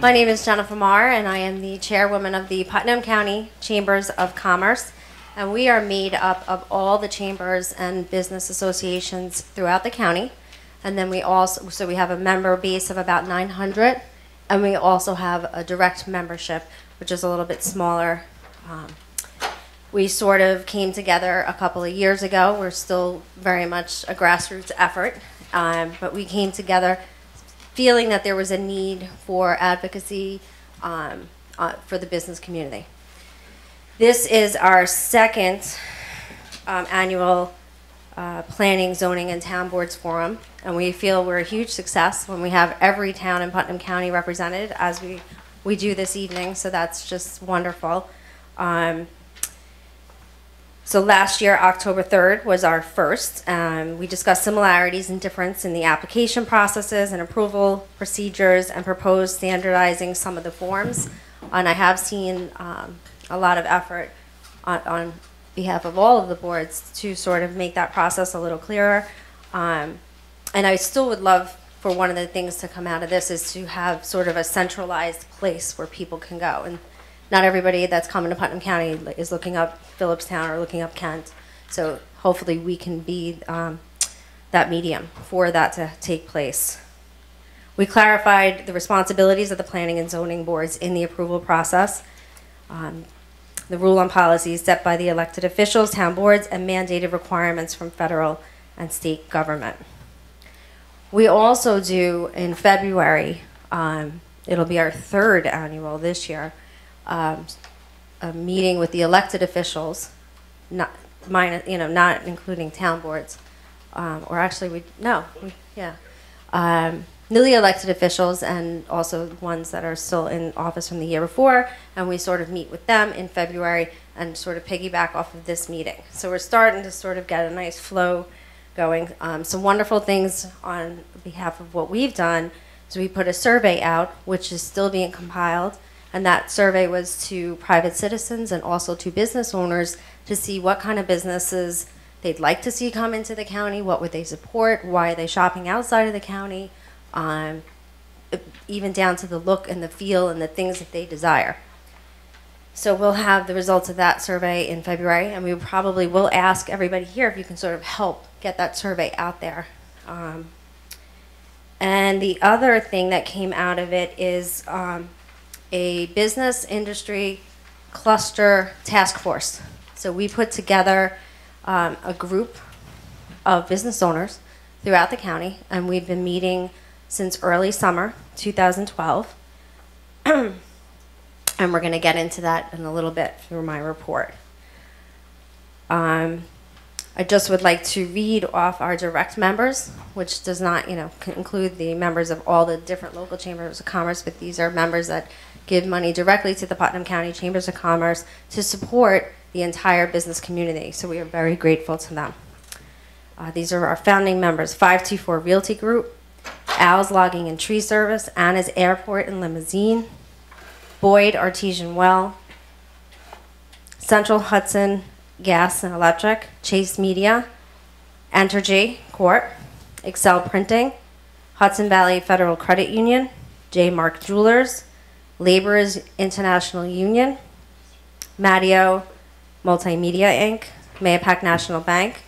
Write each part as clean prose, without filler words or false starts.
My name is Jennifer Marr, and I am the chairwoman of the Putnam County Chambers of Commerce. And we are made up of all the chambers and business associations throughout the county. And then we also, so we have a member base of about 900, and we also have a direct membership, which is a little bit smaller. We sort of came together a couple of years ago. We're still very much a grassroots effort, but we came together feeling that there was a need for advocacy for the business community. This is our second annual Planning, Zoning, and Town Boards Forum, and we feel we're a huge success when we have every town in Putnam County represented, as we do this evening, so that's just wonderful. So last year, October 3rd, was our first. We discussed similarities and difference in the application processes and approval procedures and proposed standardizing some of the forms. And I have seen a lot of effort on behalf of all of the boards to sort of make that process a little clearer. And I still would love for one of the things to come out of this is to have sort of a centralized place where people can go. And not everybody that's coming to Putnam County is looking up Phillipstown or looking up Kent. So hopefully we can be that medium for that to take place. We clarified the responsibilities of the planning and zoning boards in the approval process. The rule on policies set by the elected officials, town boards, and mandated requirements from federal and state government. We also do in February, it'll be our third annual this year, a meeting with the elected officials, not including town boards, or actually newly elected officials and also ones that are still in office from the year before, and we sort of meet with them in February and sort of piggyback off of this meeting. So we're starting to sort of get a nice flow going. Some wonderful things on behalf of what we've done is we put a survey out, which is still being compiled. And that survey was to private citizens and also to business owners to see what kind of businesses they'd like to see come into the county, what would they support, why are they shopping outside of the county, even down to the look and the feel and the things that they desire. So we'll have the results of that survey in February, and we probably will ask everybody here if you can sort of help get that survey out there. And the other thing that came out of it is a business industry cluster task force. So we put together a group of business owners throughout the county, and we've been meeting since early summer 2012. And we're going to get into that in a little bit through my report. I just would like to read off our direct members, which does not, include the members of all the different local chambers of commerce, but these are members that give money directly to the Putnam County Chambers of Commerce to support the entire business community. So we are very grateful to them. These are our founding members: 524 Realty Group, Al's Logging and Tree Service, Anna's Airport and Limousine, Boyd Artesian Well, Central Hudson Gas and Electric, Chase Media, Entergy Corp., Excel Printing, Hudson Valley Federal Credit Union, J. Mark Jewelers, Laborers International Union, Matteo Multimedia Inc., Mayapack National Bank,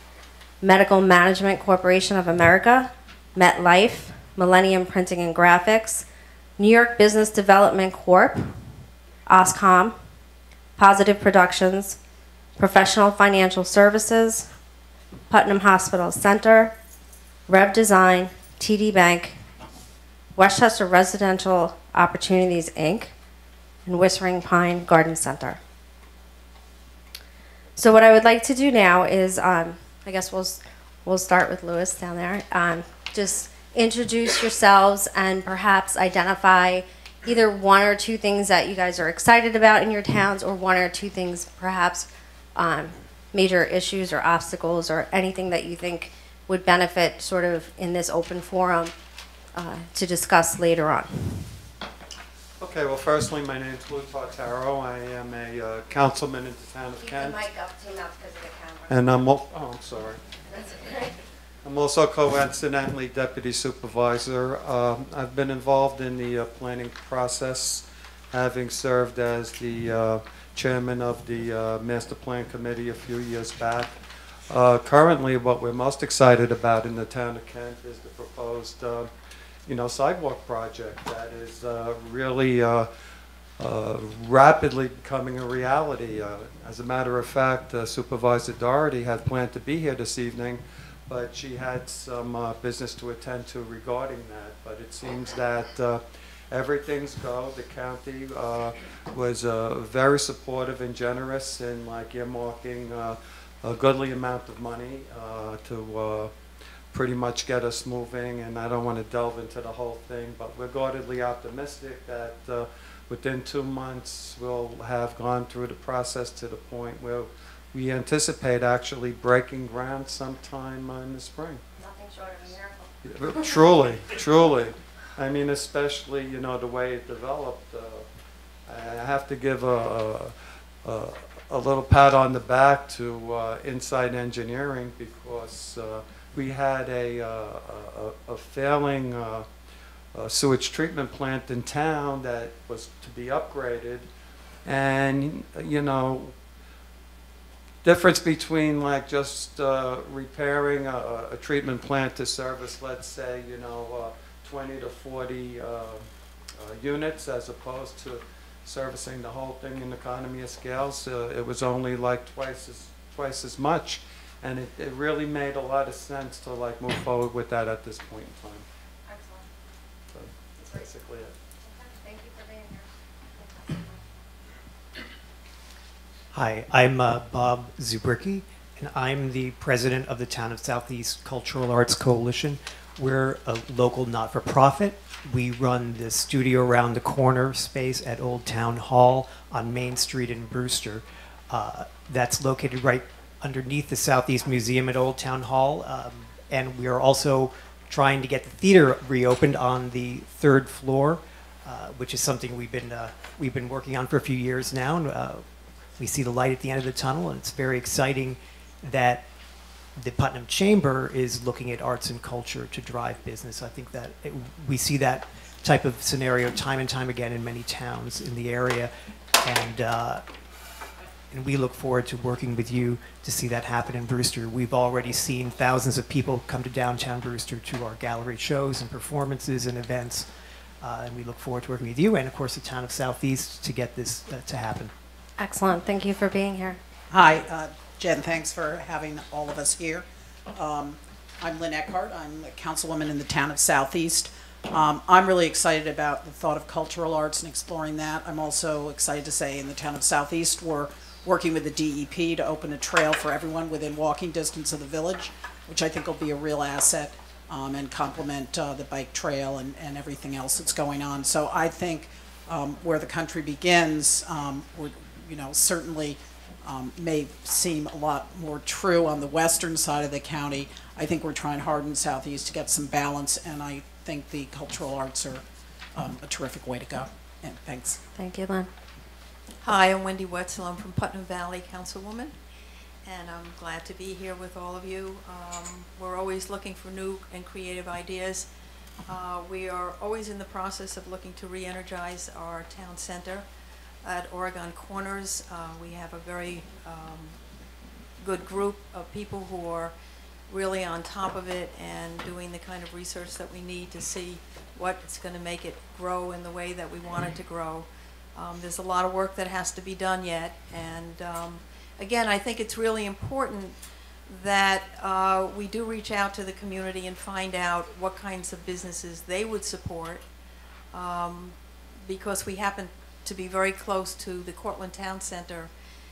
Medical Management Corporation of America, MetLife, Millennium Printing and Graphics, New York Business Development Corp., Oscom, Positive Productions, Professional Financial Services, Putnam Hospital Center, Rev Design, TD Bank, Westchester Residential Opportunities, Inc., and Whispering Pine Garden Center. So what I would like to do now is, I guess we'll start with Louis down there. Just introduce yourselves and perhaps identify either one or two things that you guys are excited about in your towns, or one or two things, perhaps major issues or obstacles or anything that you think would benefit sort of in this open forum to discuss later on. Okay, well, firstly, my name is Lou Tartaro. I am a councilman in the town of Kent. Keep the mic up to your mouth because of the camera. And I'm sorry. That's okay. I'm also coincidentally Deputy Supervisor. I've been involved in the planning process, having served as the chairman of the Master Plan Committee a few years back. Currently, what we're most excited about in the town of Kent is the proposed sidewalk project that is really rapidly becoming a reality. As a matter of fact, Supervisor Doherty had planned to be here this evening, but she had some business to attend to regarding that. But it seems that everything's go. The county was very supportive and generous in earmarking a goodly amount of money to pretty much get us moving. And I don't want to delve into the whole thing, but we're guardedly optimistic that within 2 months we'll have gone through the process to the point where we anticipate actually breaking ground sometime in the spring. Nothing short of a miracle. Truly, truly. I mean, especially, the way it developed. I have to give a little pat on the back to Inside Engineering, because we had a failing sewage treatment plant in town that was to be upgraded. And, difference between just repairing a treatment plant to service, let's say, 20 to 40 units, as opposed to servicing the whole thing in economy of scales. It was only twice as much, and it really made a lot of sense to move forward with that at this point in time. Excellent. So that's basically it. Okay. Thank you for being here. Hi, I'm Bob Zubricki, and I'm the president of the Town of Southeast Cultural Arts Coalition. We're a local not-for-profit. We run the Studio Around the Corner space at Old Town Hall on Main Street in Brewster. That's located right underneath the Southeast Museum at Old Town Hall. And we are also trying to get the theater reopened on the 3rd floor, which is something we've been working on for a few years now. And, we see the light at the end of the tunnel, and it's very exciting that the Putnam Chamber is looking at arts and culture to drive business. I think that we see that type of scenario time and time again in many towns in the area, and we look forward to working with you to see that happen in Brewster. We've already seen thousands of people come to downtown Brewster to our gallery shows and performances and events, and we look forward to working with you and, of course, the town of Southeast to get this to happen. Excellent. Thank you for being here. Hi, Jen, thanks for having all of us here. I'm Lynn Eckhart. I'm a councilwoman in the town of Southeast. I'm really excited about the thought of cultural arts and exploring that. I'm also excited to say in the town of Southeast we're working with the DEP to open a trail for everyone within walking distance of the village, which I think will be a real asset and complement the bike trail and everything else that's going on. So I think where the country begins, certainly may seem a lot more true on the western side of the county. I think we're trying hard in Southeast to get some balance, and I think the cultural arts are a terrific way to go. And thanks. Thank you, Lynn. Hi, I'm Wendy Wetzel. I'm from Putnam Valley, Councilwoman, and I'm glad to be here with all of you. We're always looking for new and creative ideas. We are always in the process of looking to re-energize our town center. At Oregon Corners, we have a very good group of people who are really on top of it and doing the kind of research that we need to see what's going to make it grow in the way that we want it to grow. There's a lot of work that has to be done yet, and again, I think it's really important that we do reach out to the community and find out what kinds of businesses they would support, because we happen to be very close to the Cortland Town Center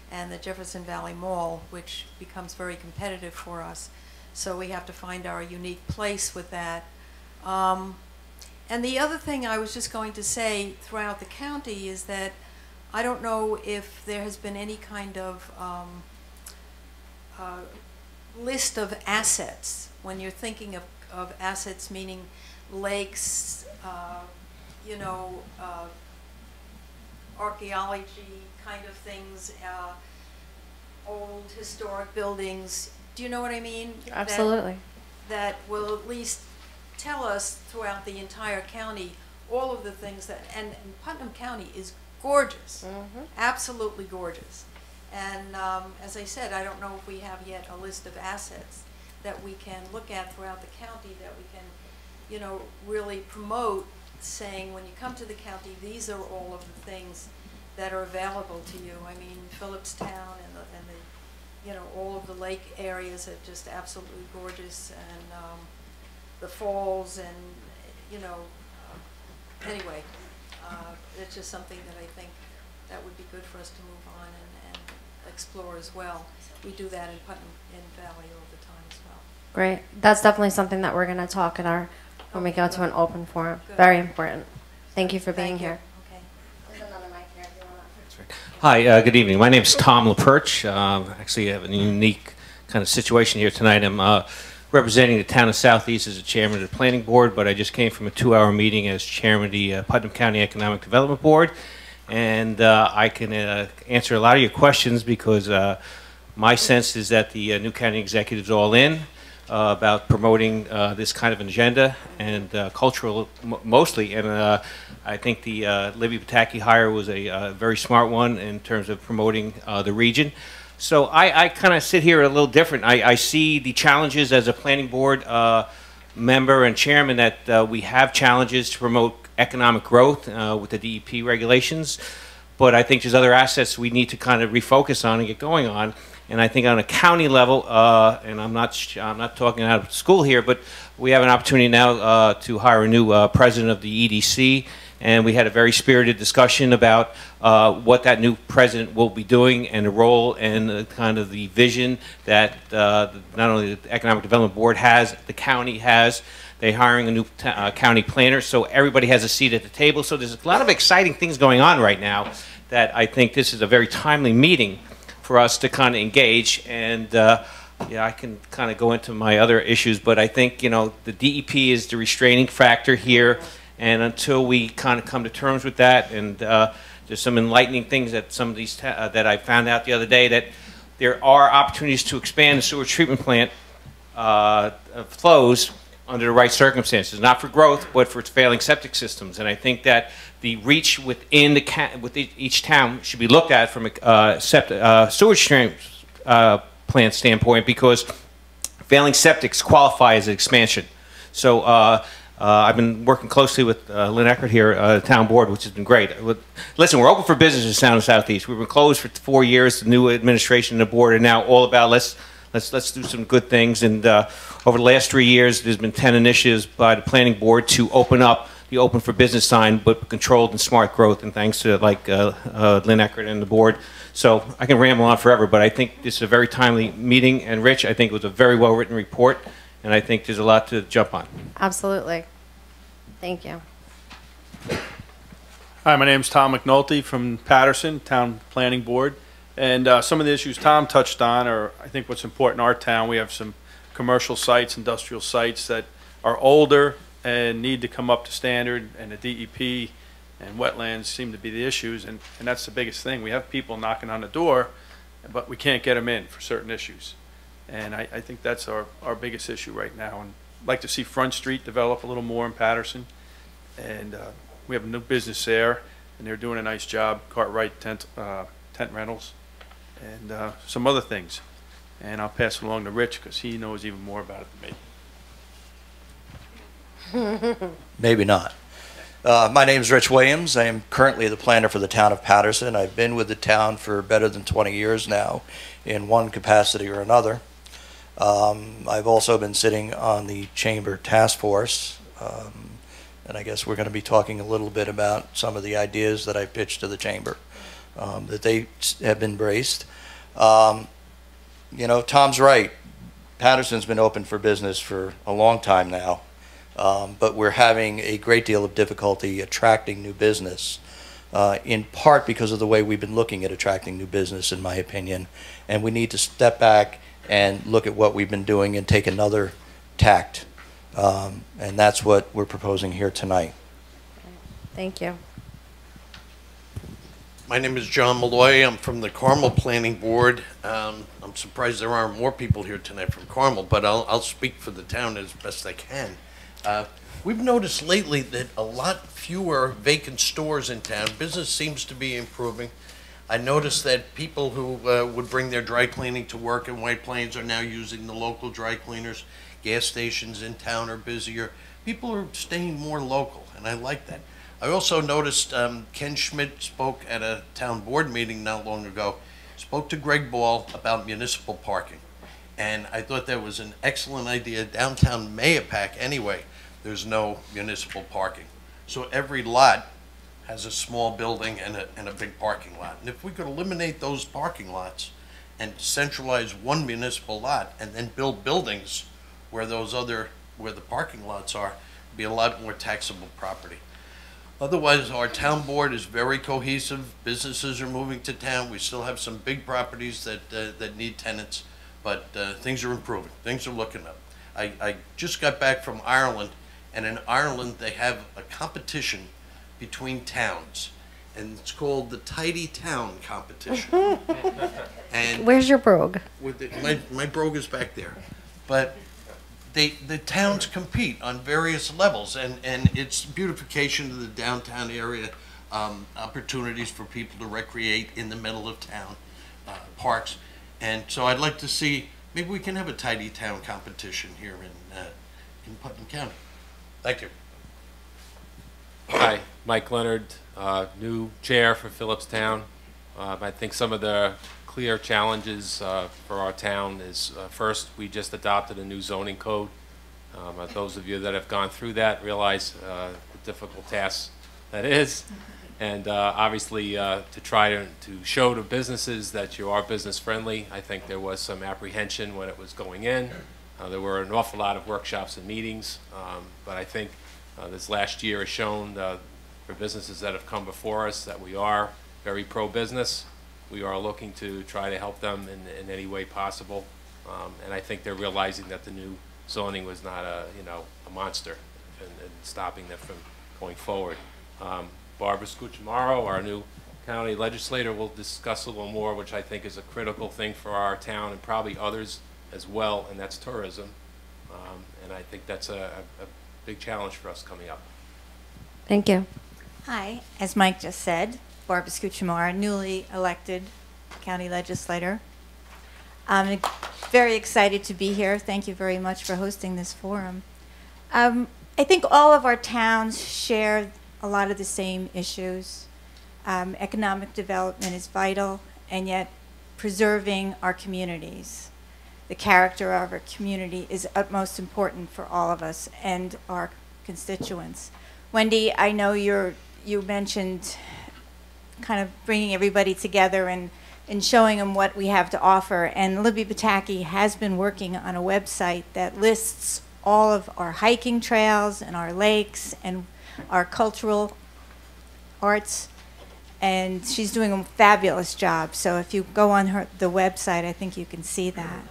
and the Jefferson Valley Mall, which becomes very competitive for us. So we have to find our unique place with that. And the other thing I was just going to say throughout the county is that I don't know if there has been any kind of list of assets when you're thinking of assets, meaning lakes, archaeology kind of things, old historic buildings. Do you know what I mean? Absolutely. that will at least tell us throughout the entire county all of the things that, and Putnam County is gorgeous, absolutely gorgeous. And as I said, I don't know if we have yet a list of assets that we can look at throughout the county that we can, you know, really promote, saying when you come to the county, these are all of the things that are available to you. I mean, Phillipstown and the you know, all of the lake areas are just absolutely gorgeous, and the falls, and you know, anyway, it's just something that I think that would be good for us to move on and explore as well. We do that in Putnam Valley all the time as well. Great. That's definitely something that we're going to talk in our, when we go to an open forum. Good. Very important. Thank you for being Thank you. here. Okay. There's another mic here if you want to. Hi, good evening. My name is Tom LaPerch. Actually, I have a unique kind of situation here tonight. I'm representing the town of Southeast as the chairman of the planning board, but I just came from a 2-hour meeting as chairman of the Putnam County Economic Development Board. And I can answer a lot of your questions because my sense is that the new county executive's all in about promoting this kind of an agenda, and cultural mostly. And I think the Libby Pataki hire was a very smart one in terms of promoting the region. So I kind of sit here a little different. I see the challenges as a planning board member and chairman, that we have challenges to promote economic growth with the DEP regulations, but I think there's other assets we need to kind of refocus on and get going on. And I think on a county level, and I'm not talking out of school here, but we have an opportunity now to hire a new president of the EDC, and we had a very spirited discussion about what that new president will be doing, and the role and kind of the vision that not only the Economic Development Board has, the county has. They're hiring a new county planner, so everybody has a seat at the table. So there's a lot of exciting things going on right now that I think this is a very timely meeting for us to kind of engage. And yeah, I can kind of go into my other issues, but I think, you know, the DEP is the restraining factor here, and until we kind of come to terms with that, and there's some enlightening things that some of these that I found out the other day, that there are opportunities to expand the sewer treatment plant flows under the right circumstances, not for growth, but for its failing septic systems. And I think that the reach within each town should be looked at from a sewage plant standpoint, because failing septics qualify as an expansion. So I've been working closely with Lynn Eckert here, the town board, which has been great. Listen, we're open for business in town of Southeast. We've been closed for 4 years. The new administration and the board are now all about let's do some good things. And over the last 3 years, there's been 10 initiatives by the planning board to open up the open for business sign, but controlled and smart growth. And thanks to Lynn Eckert and the board. So I can ramble on forever, but I think this is a very timely meeting. And Rich, I think it was a very well written report, and I think there's a lot to jump on. Absolutely. Thank you. Hi, my name is Tom McNulty from Patterson Town Planning Board. And some of the issues Tom touched on are, I think, what's important in our town. We have some commercial sites, industrial sites that are older and need to come up to standard, and the DEP and wetlands seem to be the issues, and that's the biggest thing. We have people knocking on the door, but we can't get them in for certain issues. And I think that's our biggest issue right now. And I'd like to see Front Street develop a little more in Patterson. And we have a new business there, and they're doing a nice job, Cartwright Tent Rentals, and some other things. And I'll pass it along to Rich, because he knows even more about it than me. Maybe not. My name is Rich Williams. I am currently the planner for the town of Patterson. I've been with the town for better than 20 years now in one capacity or another. I've also been sitting on the Chamber Task Force, and I guess we're going to be talking a little bit about some of the ideas that I pitched to the Chamber that they have embraced. You know, Tom's right. Patterson's been open for business for a long time now. But we're having a great deal of difficulty attracting new business, in part because of the way we've been looking at attracting new business, in my opinion. And we need to step back and look at what we've been doing and take another tact. And that's what we're proposing here tonight. Thank you. My name is John Malloy. I'm from the Carmel Planning Board. I'm surprised there aren't more people here tonight from Carmel, but I'll speak for the town as best I can. We've noticed lately that a lot fewer vacant stores in town. Business seems to be improving. I noticed that people who would bring their dry cleaning to work in White Plains are now using the local dry cleaners. Gas stations in town are busier. People are staying more local, and I like that. I also noticed Ken Schmidt spoke at a town board meeting not long ago, spoke to Greg Ball about municipal parking. And I thought that was an excellent idea. Downtown Mayapack, anyway, there's no municipal parking. So every lot has a small building and a big parking lot. And if we could eliminate those parking lots and centralize one municipal lot and then build buildings where where the parking lots are, it'd be a lot more taxable property. Otherwise, our town board is very cohesive. Businesses are moving to town. We still have some big properties that need tenants, but things are improving. Things are looking up. I just got back from Ireland, and in Ireland they have a competition between towns, and it's called the Tidy Town Competition. And Where's your brogue? my brogue is back there, but the towns compete on various levels, and it's beautification of the downtown area, opportunities for people to recreate in the middle of town, parks, and so I'd like to see, maybe we can have a Tidy Town competition here in Putnam County. Thank you. Hi, Mike Leonard, new chair for Phillipstown. I think some of the clear challenges for our town is, first, we just adopted a new zoning code. Those of you that have gone through that realize the difficult task that is. And obviously, to try to show to businesses that you are business friendly, I think there was some apprehension when it was going in. There were an awful lot of workshops and meetings, but I think this last year has shown for businesses that have come before us that we are very pro-business. We are looking to try to help them in any way possible, and I think they're realizing that the new zoning was not a monster and stopping them from going forward. Barbara Scucciamaro, our new county legislator, will discuss a little more, which I think is a critical thing for our town and probably others as well, and that's tourism. And I think that's a big challenge for us coming up. Thank you. Hi, as Mike just said, Barbara Scucciamaro, newly elected county legislator. I'm very excited to be here. Thank you very much for hosting this forum. I think all of our towns share a lot of the same issues. Economic development is vital, and yet preserving our communities. The character of our community is utmost important for all of us and our constituents. Wendy, I know you mentioned kind of bringing everybody together and showing them what we have to offer. And Libby Pataki has been working on a website that lists all of our hiking trails and our lakes and our cultural arts. And she's doing a fabulous job. So if you go on the website, I think you can see that.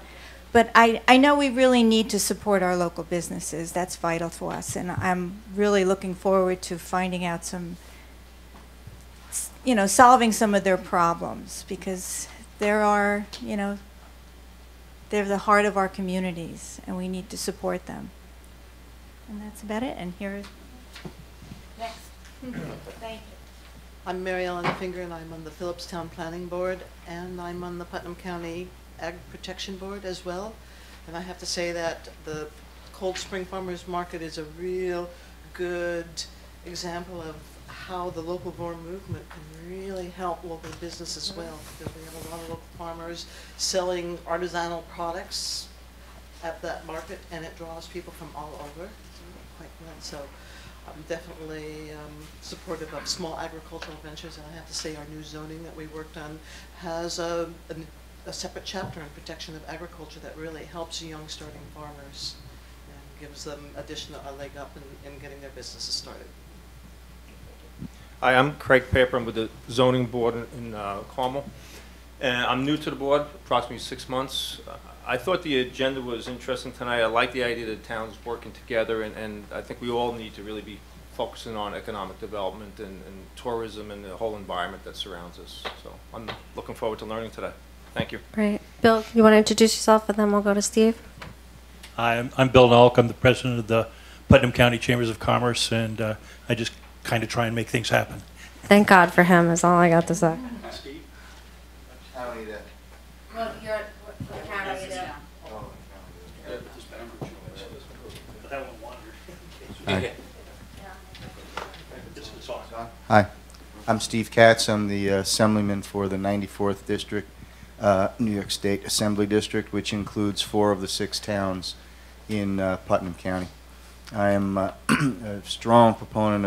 But I know we really need to support our local businesses. That's vital to us. And I'm really looking forward to finding out some, solving some of their problems, because they're the heart of our communities, and we need to support them. And that's about it. And here's next. Thank you. I'm Mary Ellen Finger, and I'm on the Phillipstown Planning Board, and I'm on the Putnam County Ag Protection Board as well. And I have to say that the Cold Spring Farmers Market is a real good example of how the local born movement can really help local business as well, because we have a lot of local farmers selling artisanal products at that market, and it draws people from all over quite well. So I'm definitely supportive of small agricultural ventures, and I have to say our new zoning that we worked on has a separate chapter on protection of agriculture that really helps young starting farmers and gives them a leg up in getting their businesses started. Hi, I'm Craig Paper. I'm with the zoning board in Carmel, and I'm new to the board, approximately 6 months. I thought the agenda was interesting tonight. I like the idea that towns working together, and I think we all need to really be focusing on economic development and tourism and the whole environment that surrounds us. So I'm looking forward to learning today. Thank you. Great. Bill, you want to introduce yourself, and then we'll go to Steve? Hi, I'm Bill Nolk. I'm the president of the Putnam County Chambers of Commerce, and I just kind of try and make things happen. Thank God for him is all I got to say. Steve? Well, you're the county there. Hi, I'm Steve Katz. I'm the Assemblyman for the 94th District, New York State Assembly District, which includes 4 of the 6 towns in Putnam County. I am a strong proponent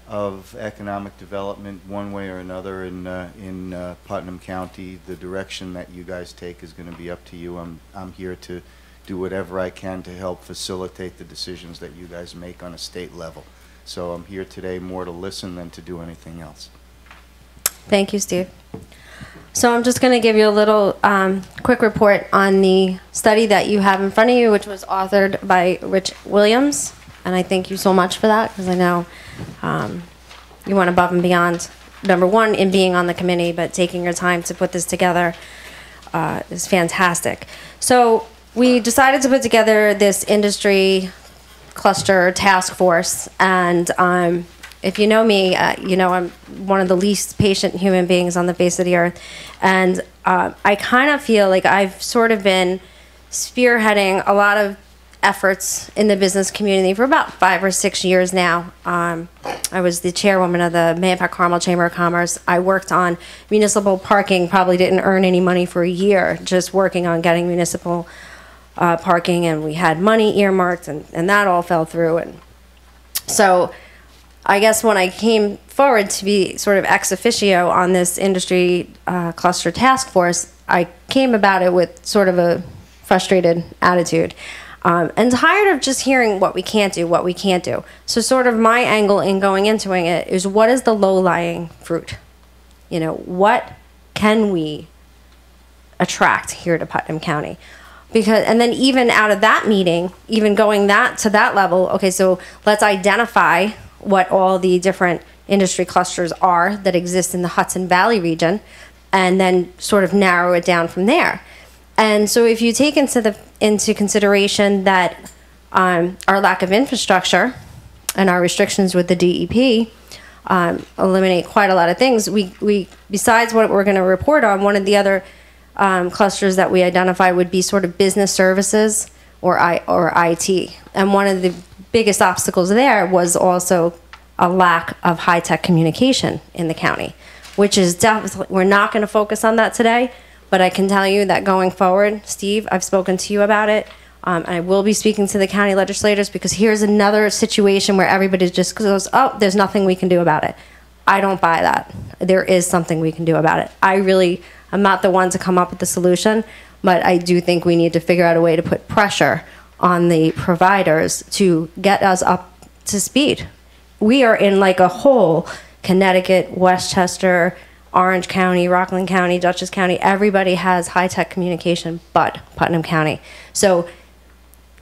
of economic development one way or another in Putnam County. The direction that you guys take is going to be up to you. I'm here to do whatever I can to help facilitate the decisions that you guys make on a state level. So I'm here today more to listen than to do anything else. Thank you, Steve. So I'm just going to give you a little quick report on the study that you have in front of you, which was authored by Rich Williams. And I thank you so much for that, because I know you went above and beyond, number one, in being on the committee, but taking your time to put this together is fantastic. So we decided to put together this industry cluster task force, and if you know me, you know I'm one of the least patient human beings on the face of the earth, and I kind of feel like I've sort of been spearheading a lot of efforts in the business community for about 5 or 6 years now. I was the chairwoman of the Mahopac Carmel Chamber of Commerce. I worked on municipal parking, probably didn't earn any money for a year, just working on getting municipal parking, and we had money earmarked, and that all fell through. And so I guess when I came forward to be sort of ex officio on this industry cluster task force, I came about it with sort of a frustrated attitude. And tired of just hearing what we can't do, what we can't do. So sort of my angle in going into it is, what is the low-lying fruit? You know, what can we attract here to Putnam County? Because, and then even out of that meeting, even going to that level, okay, so let's identify what all the different industry clusters are that exist in the Hudson Valley region, and then sort of narrow it down from there. And so if you take into consideration that our lack of infrastructure and our restrictions with the DEP eliminate quite a lot of things, we besides what we're going to report on, one of the other clusters that we identify would be sort of business services or IT. And one of the biggest obstacles there was also a lack of high-tech communication in the county, which is definitely, we're not going to focus on that today, but I can tell you that going forward, Steve, I've spoken to you about it. I will be speaking to the county legislators, because here's another situation where everybody just goes, oh, there's nothing we can do about it. I don't buy that. There is something we can do about it. I'm not the one to come up with the solution, but I do think we need to figure out a way to put pressure on the providers to get us up to speed. We are in like a hole. Connecticut, Westchester, Orange County, Rockland County, Dutchess County, everybody has high-tech communication but Putnam County. So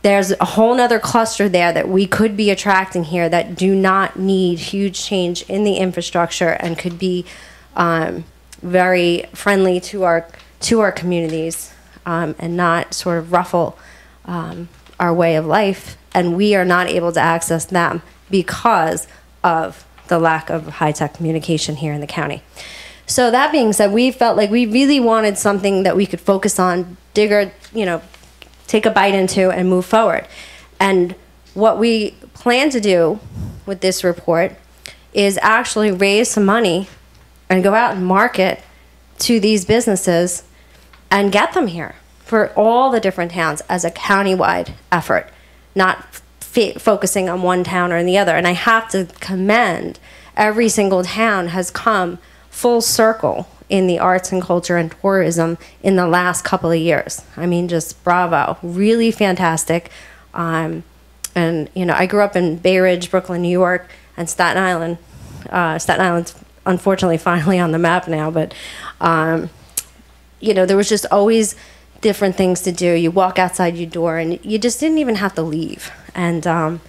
there's a whole nother cluster there that we could be attracting here that do not need huge change in the infrastructure and could be very friendly to our communities and not sort of ruffle our way of life. And we are not able to access them because of the lack of high-tech communication here in the county. So that being said, we felt like we really wanted something that we could focus on, take a bite into and move forward. And what we plan to do with this report is actually raise some money and go out and market to these businesses and get them here for all the different towns as a countywide effort, not focusing on one town or the other. And I have to commend every single town has come full circle in the arts and culture and tourism in the last couple of years. I mean, just bravo, really fantastic. And I grew up in Bay Ridge, Brooklyn, New York, and Staten Island. Staten Island's unfortunately finally on the map now, but there was just always different things to do. You walk outside your door and you just didn't even have to leave. And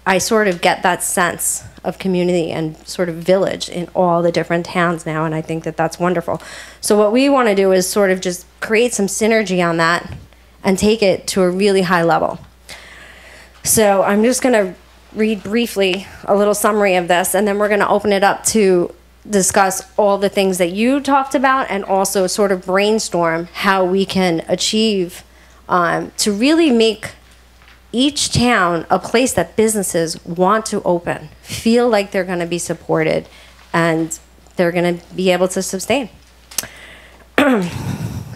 I sort of get that sense of community and sort of village in all the different towns now, and I think that that's wonderful. So what we want to do is sort of just create some synergy on that and take it to a really high level. So I'm just going to read briefly a little summary of this, and then we're going to open it up to discuss all the things that you talked about and also sort of brainstorm how we can achieve to really make each town a place that businesses want to open, feel like they're going to be supported, and they're going to be able to sustain.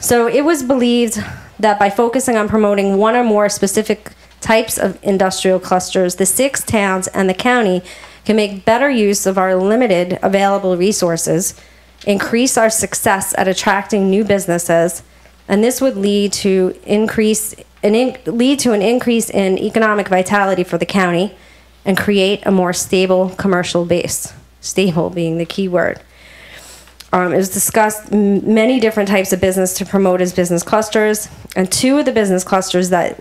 So it was believed that by focusing on promoting one or more specific types of industrial clusters, the 6 towns and the county can make better use of our limited available resources, increase our success at attracting new businesses, and this would lead to an increase in economic vitality for the county and create a more stable commercial base. Stable being the key word. It was discussed many different types of business to promote as business clusters, and 2 of the business clusters that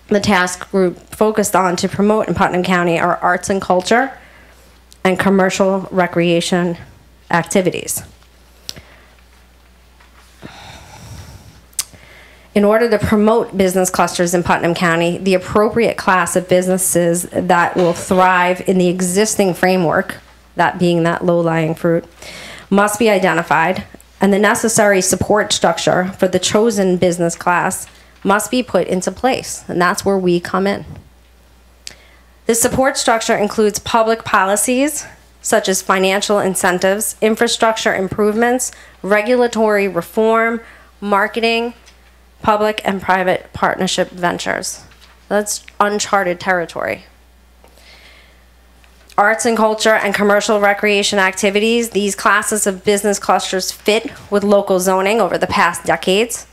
the task group focused on to promote in Putnam County are arts and culture and commercial recreation activities. In order to promote business clusters in Putnam County, the appropriate class of businesses that will thrive in the existing framework, that being that low-lying fruit, must be identified, and the necessary support structure for the chosen business class must be put into place, and that's where we come in. This support structure includes public policies, such as financial incentives, infrastructure improvements, regulatory reform, marketing, public and private partnership ventures. That's uncharted territory. Arts and culture and commercial recreation activities, these classes of business clusters fit with local zoning over the past decades,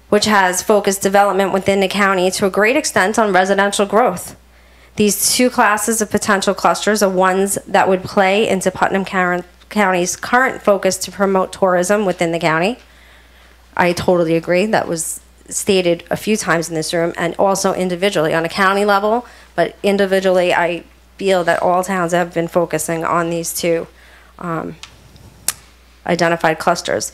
which has focused development within the county to a great extent on residential growth. These 2 classes of potential clusters are ones that would play into Putnam County's current focus to promote tourism within the county. I totally agree. That was stated a few times in this room, and also individually on a county level, but individually I feel that all towns have been focusing on these 2 identified clusters.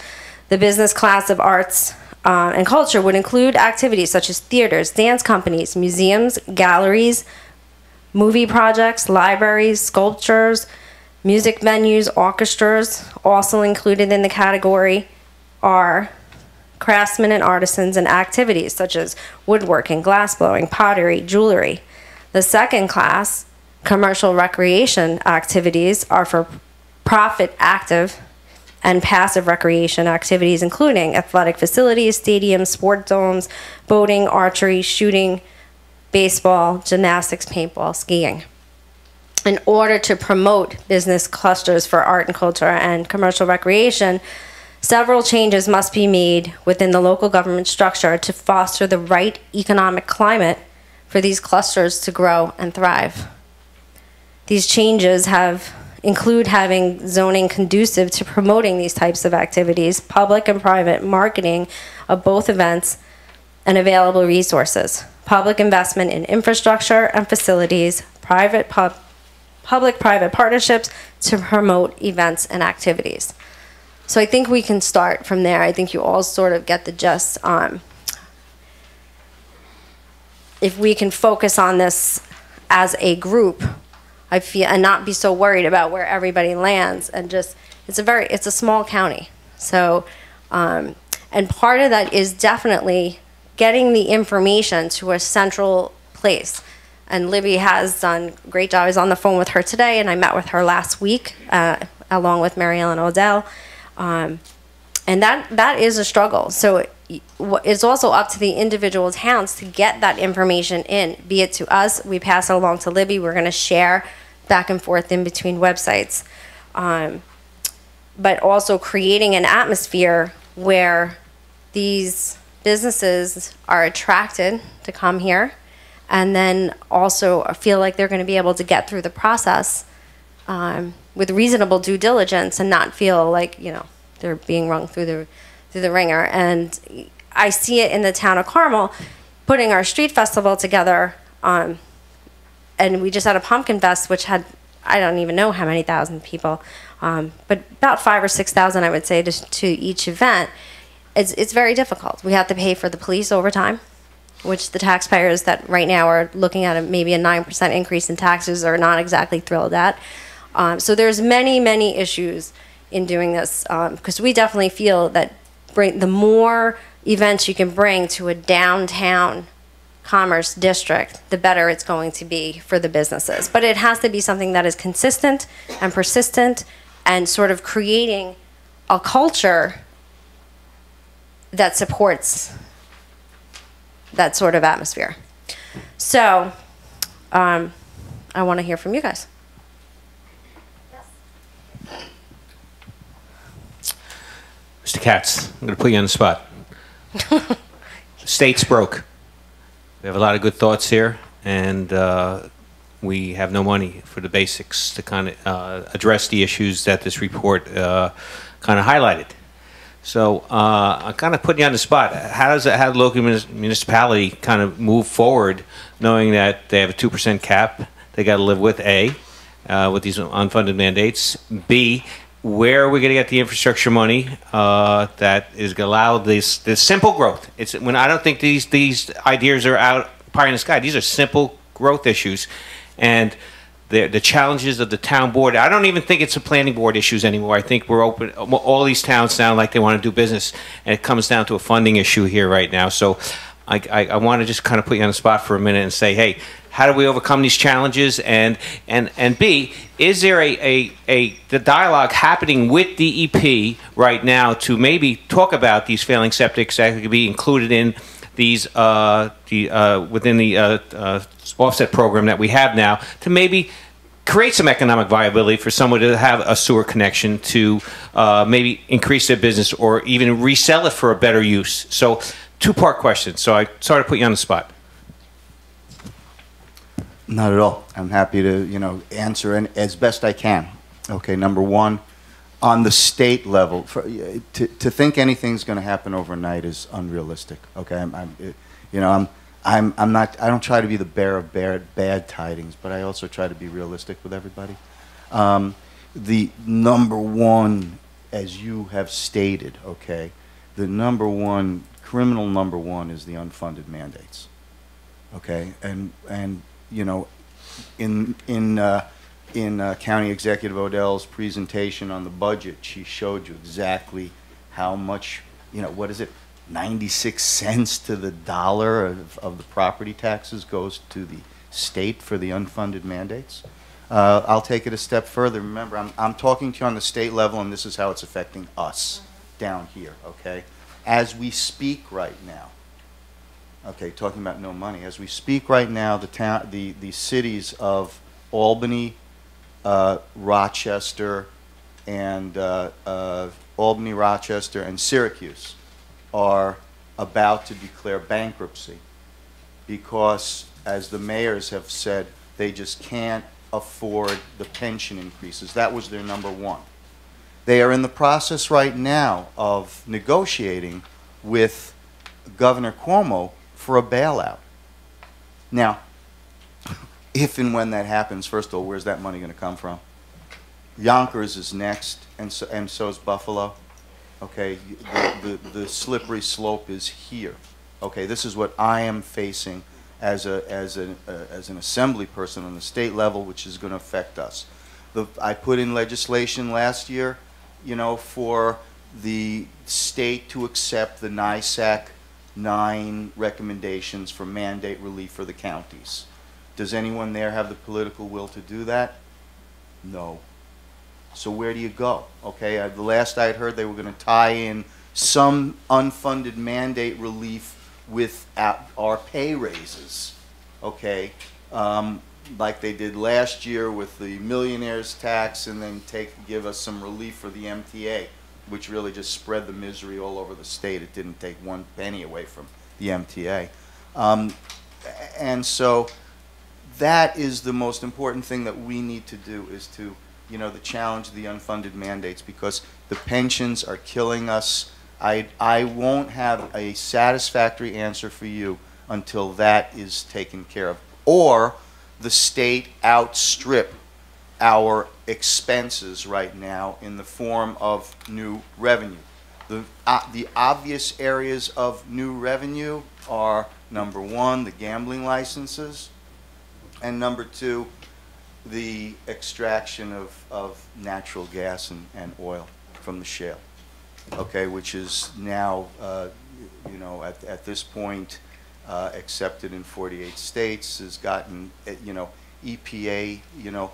The business class of arts and culture would include activities such as theaters, dance companies, museums, galleries, movie projects, libraries, sculptures, music venues, orchestras. Also included in the category are craftsmen and artisans and activities such as woodworking, glassblowing, pottery, jewelry. The second class, commercial recreation activities, are for profit active and passive recreation activities, including athletic facilities, stadiums, sport zones, boating, archery, shooting, baseball, gymnastics, paintball, skiing. In order to promote business clusters for art and culture and commercial recreation, several changes must be made within the local government structure to foster the right economic climate for these clusters to grow and thrive. These changes include having zoning conducive to promoting these types of activities, public and private marketing of both events, and available resources, public investment in infrastructure and facilities, public-private partnerships to promote events and activities. So I think we can start from there. I think you all sort of get the gist. If we can focus on this as a group, I feel, and not be so worried about where everybody lands, and just, it's a small county. So, and part of that is definitely getting the information to a central place. And Libby has done a great job. I was on the phone with her today, and I met with her last week, along with Mary Ellen Odell. And that is a struggle. So it's also up to the individual towns to get that information in, be it to us, we pass it along to Libby, we're going to share back and forth in between websites. But also creating an atmosphere where these businesses are attracted to come here, and then also feel like they're going to be able to get through the process with reasonable due diligence and not feel like, you know, they're being rung through the ringer. And I see it in the town of Carmel, putting our street festival together. and we just had a Pumpkin Fest, which had, I don't even know how many thousand people, but about 5,000 or 6,000, I would say, to each event. It's very difficult. We have to pay for the police overtime, which the taxpayers that right now are looking at maybe a 9% increase in taxes are not exactly thrilled at. So there's many issues in doing this, because we definitely feel that the more events you can bring to a downtown commerce district, the better it's going to be for the businesses. But it has to be something that is consistent and persistent and sort of creating a culture that supports that sort of atmosphere. So I want to hear from you guys. Mr. Katz, I'm going to put you on the spot. The state's broke. We have a lot of good thoughts here, and we have no money for the basics to kind of address the issues that this report kind of highlighted. So I'm kind of putting you on the spot. How does the local municipality kind of move forward, knowing that they have a 2% cap they got to live with, A, with these unfunded mandates, B, where are we going to get the infrastructure money that is going to allow this simple growth? When I don't think these ideas are out pie in the sky. These are simple growth issues, and the challenges of the town board. I don't even think it's a planning board issues anymore. I think we're open. All these towns sound like they want to do business, and it comes down to a funding issue here right now. So I want to just kind of put you on the spot for a minute and say, hey, how do we overcome these challenges? And B, is there the dialogue happening with DEP right now to maybe talk about these failing septics that could be included in these within the offset program that we have now, to maybe create some economic viability for someone to have a sewer connection to maybe increase their business or even resell it for a better use? So two-part question. So I sorry to put you on the spot. Not at all. I'm happy to, answer as best I can. Okay, number one, on the state level, to think anything's going to happen overnight is unrealistic. Okay, I'm not. I don't try to be the bearer of bad tidings, but I also try to be realistic with everybody. The number one, as you have stated, okay, the criminal number one is the unfunded mandates. Okay, and in County Executive Odell's presentation on the budget, she showed you exactly how much, what is it, 96 cents to the dollar of the property taxes goes to the state for the unfunded mandates. I'll take it a step further. Remember, I'm talking to you on the state level, and this is how it's affecting us down here, okay? As we speak right now, okay, talking about no money. As we speak right now, the cities of Albany, Rochester, and Syracuse are about to declare bankruptcy because, as the mayors have said, they just can't afford the pension increases. That was their number one. They are in the process right now of negotiating with Governor Cuomo for a bailout. Now, if and when that happens, first of all, where's that money going to come from? Yonkers is next, and so is Buffalo. Okay, the slippery slope is here. Okay, this is what I am facing as an assembly person on the state level, which is going to affect us. I put in legislation last year, for the state to accept the NISAC 9 recommendations for mandate relief for the counties. Does anyone there have the political will to do that? No. So where do you go? Okay, the last I had heard, they were going to tie in some unfunded mandate relief with our pay raises, okay, like they did last year with the millionaire's tax, and then give us some relief for the MTA, which really just spread the misery all over the state. It didn't take one penny away from the MTA. And so that is the most important thing that we need to do, is to, the challenge of the unfunded mandates, because the pensions are killing us. I won't have a satisfactory answer for you until that is taken care of. Or the state outstrip our expenses right now in the form of new revenue. The obvious areas of new revenue are, number one, the gambling licenses, and number two, the extraction of natural gas and oil from the shale, okay, which is now, you know, at this point, accepted in 48 states, has gotten, you know, EPA, you know,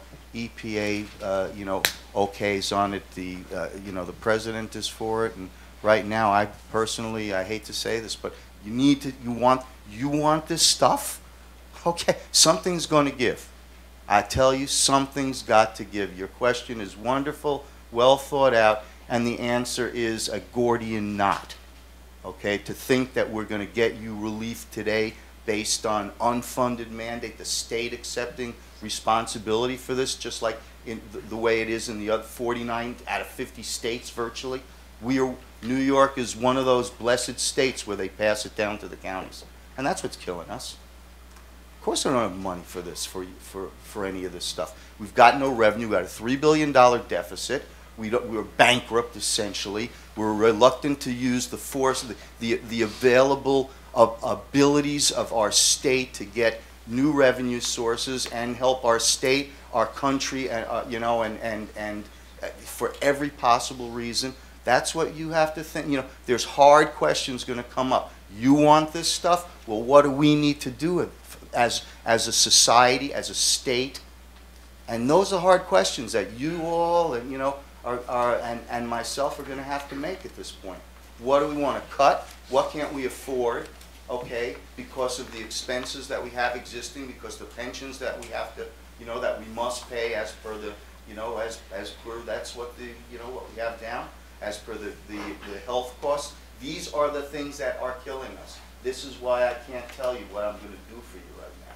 okays on it. The, you know, the president is for it, and right now, I personally, I hate to say this, but you want this stuff? Okay, something's going to give. I tell you, something's got to give. Your question is wonderful, well thought out, and the answer is a Gordian knot. Okay, to think that we're going to get you relief today based on unfunded mandate, the state accepting responsibility for this, just like in the way it is in the other 49 out of 50 states virtually. New York is one of those blessed states where they pass it down to the counties. And that's what's killing us. Of course I don't have money for this, for any of this stuff. We've got no revenue. We've got a $3 billion deficit. We're bankrupt, essentially. We're reluctant to use the force, the available abilities of our state to get new revenue sources and help our state, our country, you know, and for every possible reason. That's what you have to think. You know, there's hard questions going to come up. You want this stuff? Well, what do we need to do as a society, as a state? And those are hard questions that you all, and you know, and myself are going to have to make at this point. What do we want to cut? What can't we afford? Okay, because of the expenses that we have existing, because the pensions that we have to, you know, that we must pay as per the, you know, as per, that's what the, you know, what we have down, as per the health costs. These are the things that are killing us. This is why I can't tell you what I'm going to do for you right now.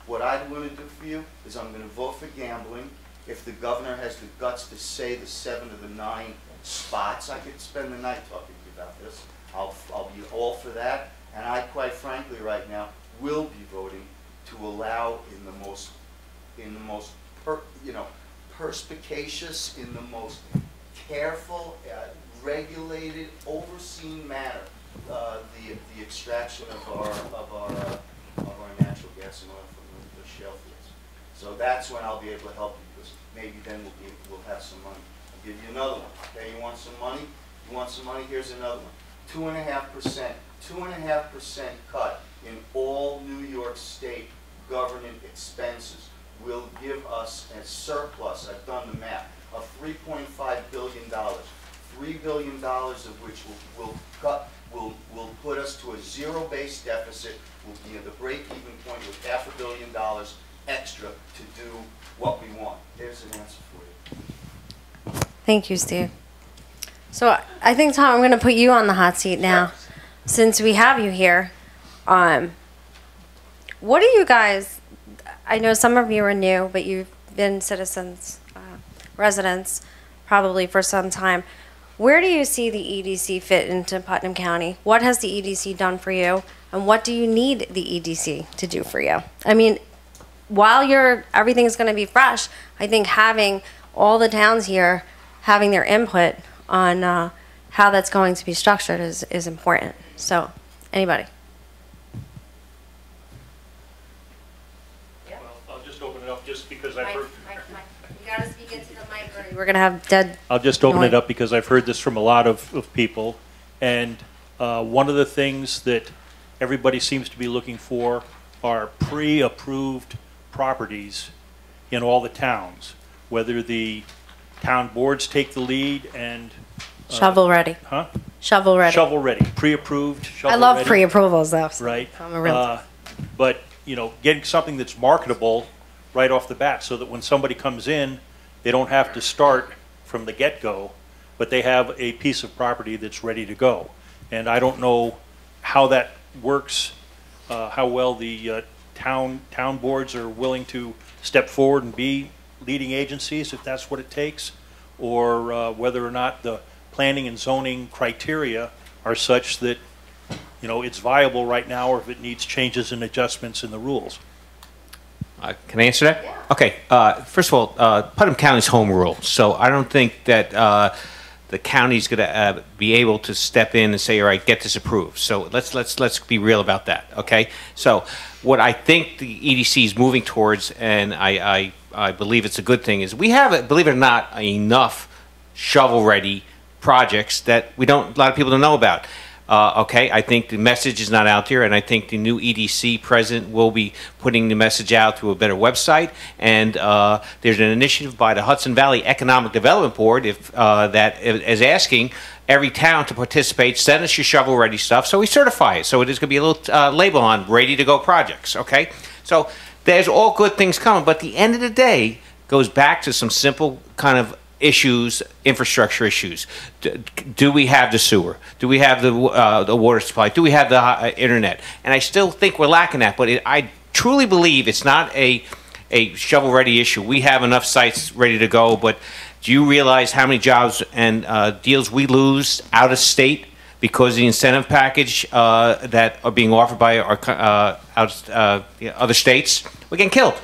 What I'm going to do for you is I'm going to vote for gambling. If the governor has the guts to say the 7 of the 9 spots, I could spend the night talking to you about this. I'll be all for that. And I, quite frankly, right now, will be voting to allow in the most perspicacious, in the most careful, regulated, overseen manner, the extraction of our natural gas and oil from the shale fields. So that's when I'll be able to help you, because maybe then we'll have some money. I'll give you another one. Okay, you want some money? You want some money? Here's another one. 2.5% cut in all New York State government expenses will give us a surplus, I've done the math, of $3.5 billion. $3 billion of which will put us to a zero-based deficit, will be at the break-even point with $500 million extra to do what we want. There's an answer for you. Thank you, Steve. So I think, Tom, I'm going to put you on the hot seat now. Sure. Since we have you here, what do you guys, I know some of you are new, but you've been citizens, residents, probably for some time. Where do you see the EDC fit into Putnam County? What has the EDC done for you? And what do you need the EDC to do for you? I mean, while everything's going to be fresh, I think having all the towns here having their input on how that's going to be structured is important. So, anybody? Well, I'll just open it up just because I've heard... You got to speak into the mic or we're going to have dead... I'll just open it up because I've heard this from a lot of people. And one of the things that everybody seems to be looking for are pre-approved properties in all the towns, whether the town boards take the lead and... shovel ready. Huh? Shovel ready. Shovel ready. Pre-approved, shovel ready. I love pre-approvals, though. So right. I'm a real but, you know, getting something that's marketable right off the bat so that when somebody comes in, they don't have to start from the get-go, but they have a piece of property that's ready to go. And I don't know how that works, how well the town boards are willing to step forward and be leading agencies, if that's what it takes, or whether or not the planning and zoning criteria are such that, you know, it's viable right now, or if it needs changes and adjustments in the rules. Can I answer that? Yeah. Okay. First of all, Putnam County's home rule, so I don't think that the county's going to be able to step in and say, all right, get this approved. So let's be real about that. Okay. So what I think the EDC is moving towards, and I believe it's a good thing, is we have, believe it or not, enough shovel-ready projects that a lot of people don't know about. Okay, I think the message is not out there, and I think the new EDC president will be putting the message out through a better website. And there's an initiative by the Hudson Valley Economic Development Board that is asking every town to participate, send us your shovel-ready stuff, so we certify it. So it is going to be a little label on ready-to-go projects, okay? So there's all good things coming, but at the end of the day goes back to some simple kind of issues, infrastructure issues. Do we have the sewer? Do we have the water supply? Do we have the internet? And I still think we're lacking that, but I truly believe it's not a shovel-ready issue. We have enough sites ready to go, but do you realize how many jobs and deals we lose out of state because of the incentive package that are being offered by our other states? We're getting killed.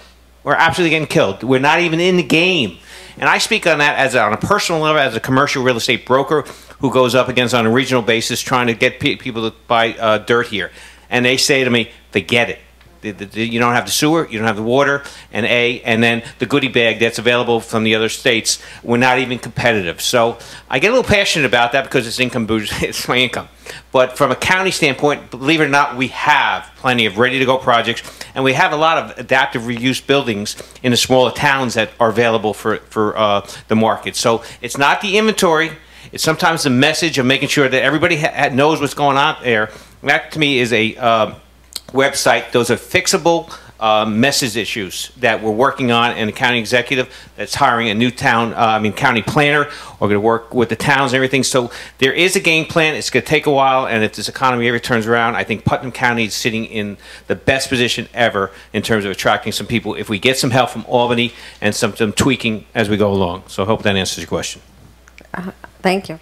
We're absolutely getting killed. We're not even in the game. And I speak on that on a personal level, as a commercial real estate broker who goes up against on a regional basis trying to get people to buy dirt here. And they say to me, forget it. You don't have the sewer, you don't have the water, and then the goodie bag that's available from the other states, we're not even competitive. So I get a little passionate about that because it's my income. But from a county standpoint, believe it or not, we have plenty of ready-to-go projects, and we have a lot of adaptive reuse buildings in the smaller towns that are available for the market. So it's not the inventory, it's sometimes the message of making sure that everybody knows what's going on there. That, to me, is a website. Those are fixable message issues that we're working on, and the county executive that's hiring a new county planner. We're going to work with the towns and everything. So there is a game plan. It's going to take a while, and if this economy ever turns around, I think Putnam County is sitting in the best position ever in terms of attracting some people if we get some help from Albany and some tweaking as we go along. So I hope that answers your question. Thank you.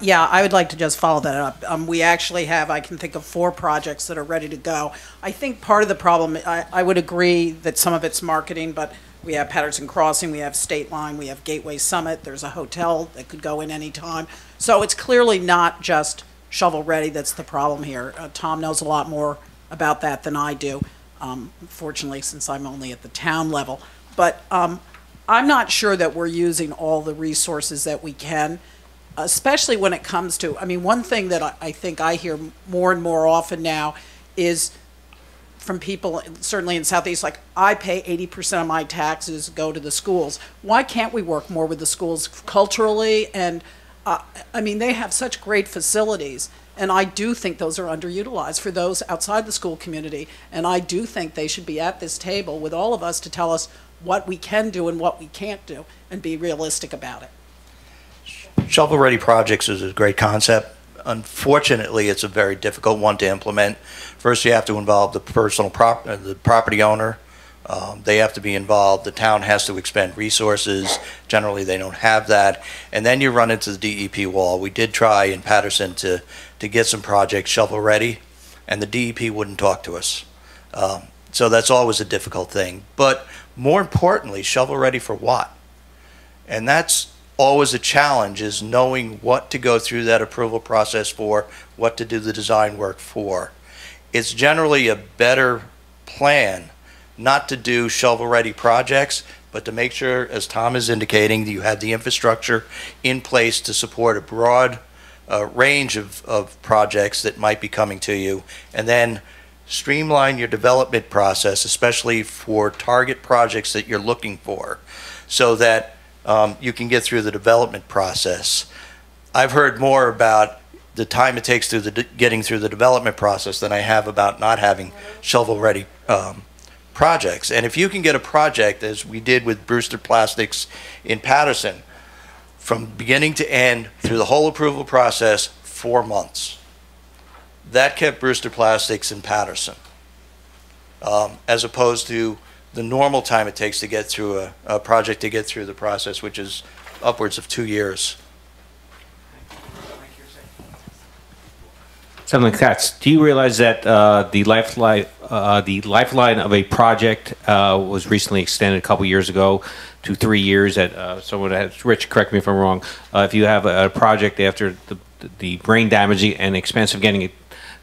Yeah, I would like to just follow that up. We actually have, I can think of 4 projects that are ready to go. I think part of the problem, I would agree that some of it's marketing, but we have Patterson Crossing, we have State Line, we have Gateway Summit, there's a hotel that could go in any time. So it's clearly not just shovel ready that's the problem here. Tom knows a lot more about that than I do, fortunately, since I'm only at the town level. But I'm not sure that we're using all the resources that we can, especially when it comes to, I mean, one thing that I think I hear more and more often now is from people, certainly in Southeast, like, I pay 80% of my taxes go to the schools. Why can't we work more with the schools culturally? And I mean, they have such great facilities, and I do think those are underutilized for those outside the school community. And I do think they should be at this table with all of us to tell us what we can do and what we can't do, and be realistic about it. Shovel-ready projects is a great concept. Unfortunately, it's a very difficult one to implement. First, you have to involve the the property owner. They have to be involved. The town has to expend resources. Generally, they don't have that. And then you run into the DEP wall. We did try in Patterson to get some projects shovel-ready, and the DEP wouldn't talk to us. So that's always a difficult thing. But more importantly, shovel-ready for what? And that's always a challenge, is knowing what to go through that approval process for, what to do the design work for. It's generally a better plan not to do shovel-ready projects, but to make sure, as Tom is indicating, that you have the infrastructure in place to support a broad range of projects that might be coming to you, and then streamline your development process, especially for target projects that you're looking for, so that you can get through the development process. I've heard more about the time it takes through getting through the development process than I have about not having shovel-ready projects. And if you can get a project, as we did with Brewster Plastics in Patterson, from beginning to end through the whole approval process, 4 months. That kept Brewster Plastics in Patterson, as opposed to the normal time it takes to get through a project, to get through the process, which is upwards of 2 years. Something like that. Do you realize that the life the lifeline of a project was recently extended a couple years ago to 3 years. At someone has, Rich, correct me if I'm wrong. If you have a project after the brain damage and expense of getting it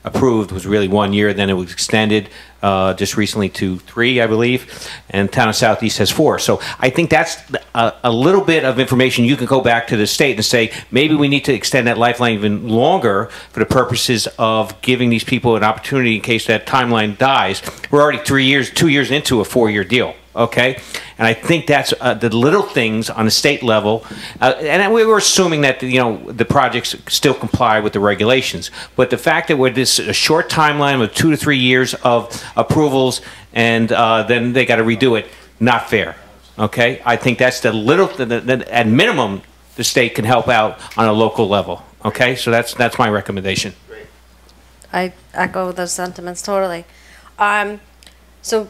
approved was really 1 year, then it was extended just recently to 3, I believe, and Town of Southeast has 4. So I think that's a little bit of information you can go back to the state and say, maybe we need to extend that lifeline even longer for the purposes of giving these people an opportunity in case that timeline dies. We're already 2 years into a 4-year deal. Okay, and I think that's the little things on the state level, and we were assuming that the projects still comply with the regulations. But the fact that we're this a short timeline of 2 to 3 years of approvals, and then they got to redo it, not fair. Okay, I think that's the little that at minimum the state can help out on a local level. Okay, so that's my recommendation. I echo those sentiments totally. So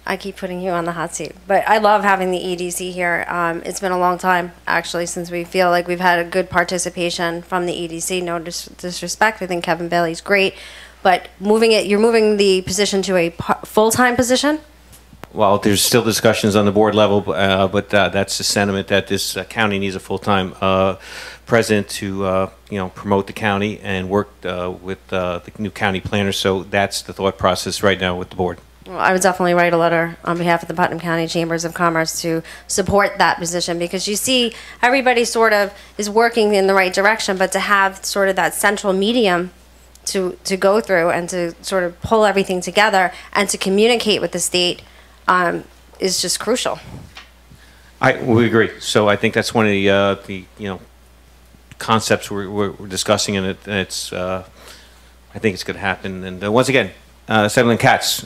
I keep putting you on the hot seat, but I love having the EDC here. It's been a long time, actually, since we feel like we've had a good participation from the EDC. No disrespect, I think Kevin Bailey's great, but you're moving the position to a full-time position? Well, there's still discussions on the board level, but that's the sentiment that this county needs a full-time president to promote the county and work with the new county planner. So that's the thought process right now with the board. Well, I would definitely write a letter on behalf of the Putnam County Chambers of Commerce to support that position, because you see everybody sort of is working in the right direction, but to have sort of that central medium to go through and to sort of pull everything together and to communicate with the state is just crucial. We agree. So I think that's one of the concepts we're discussing, and it's I think it's going to happen. And once again, Settling Katz.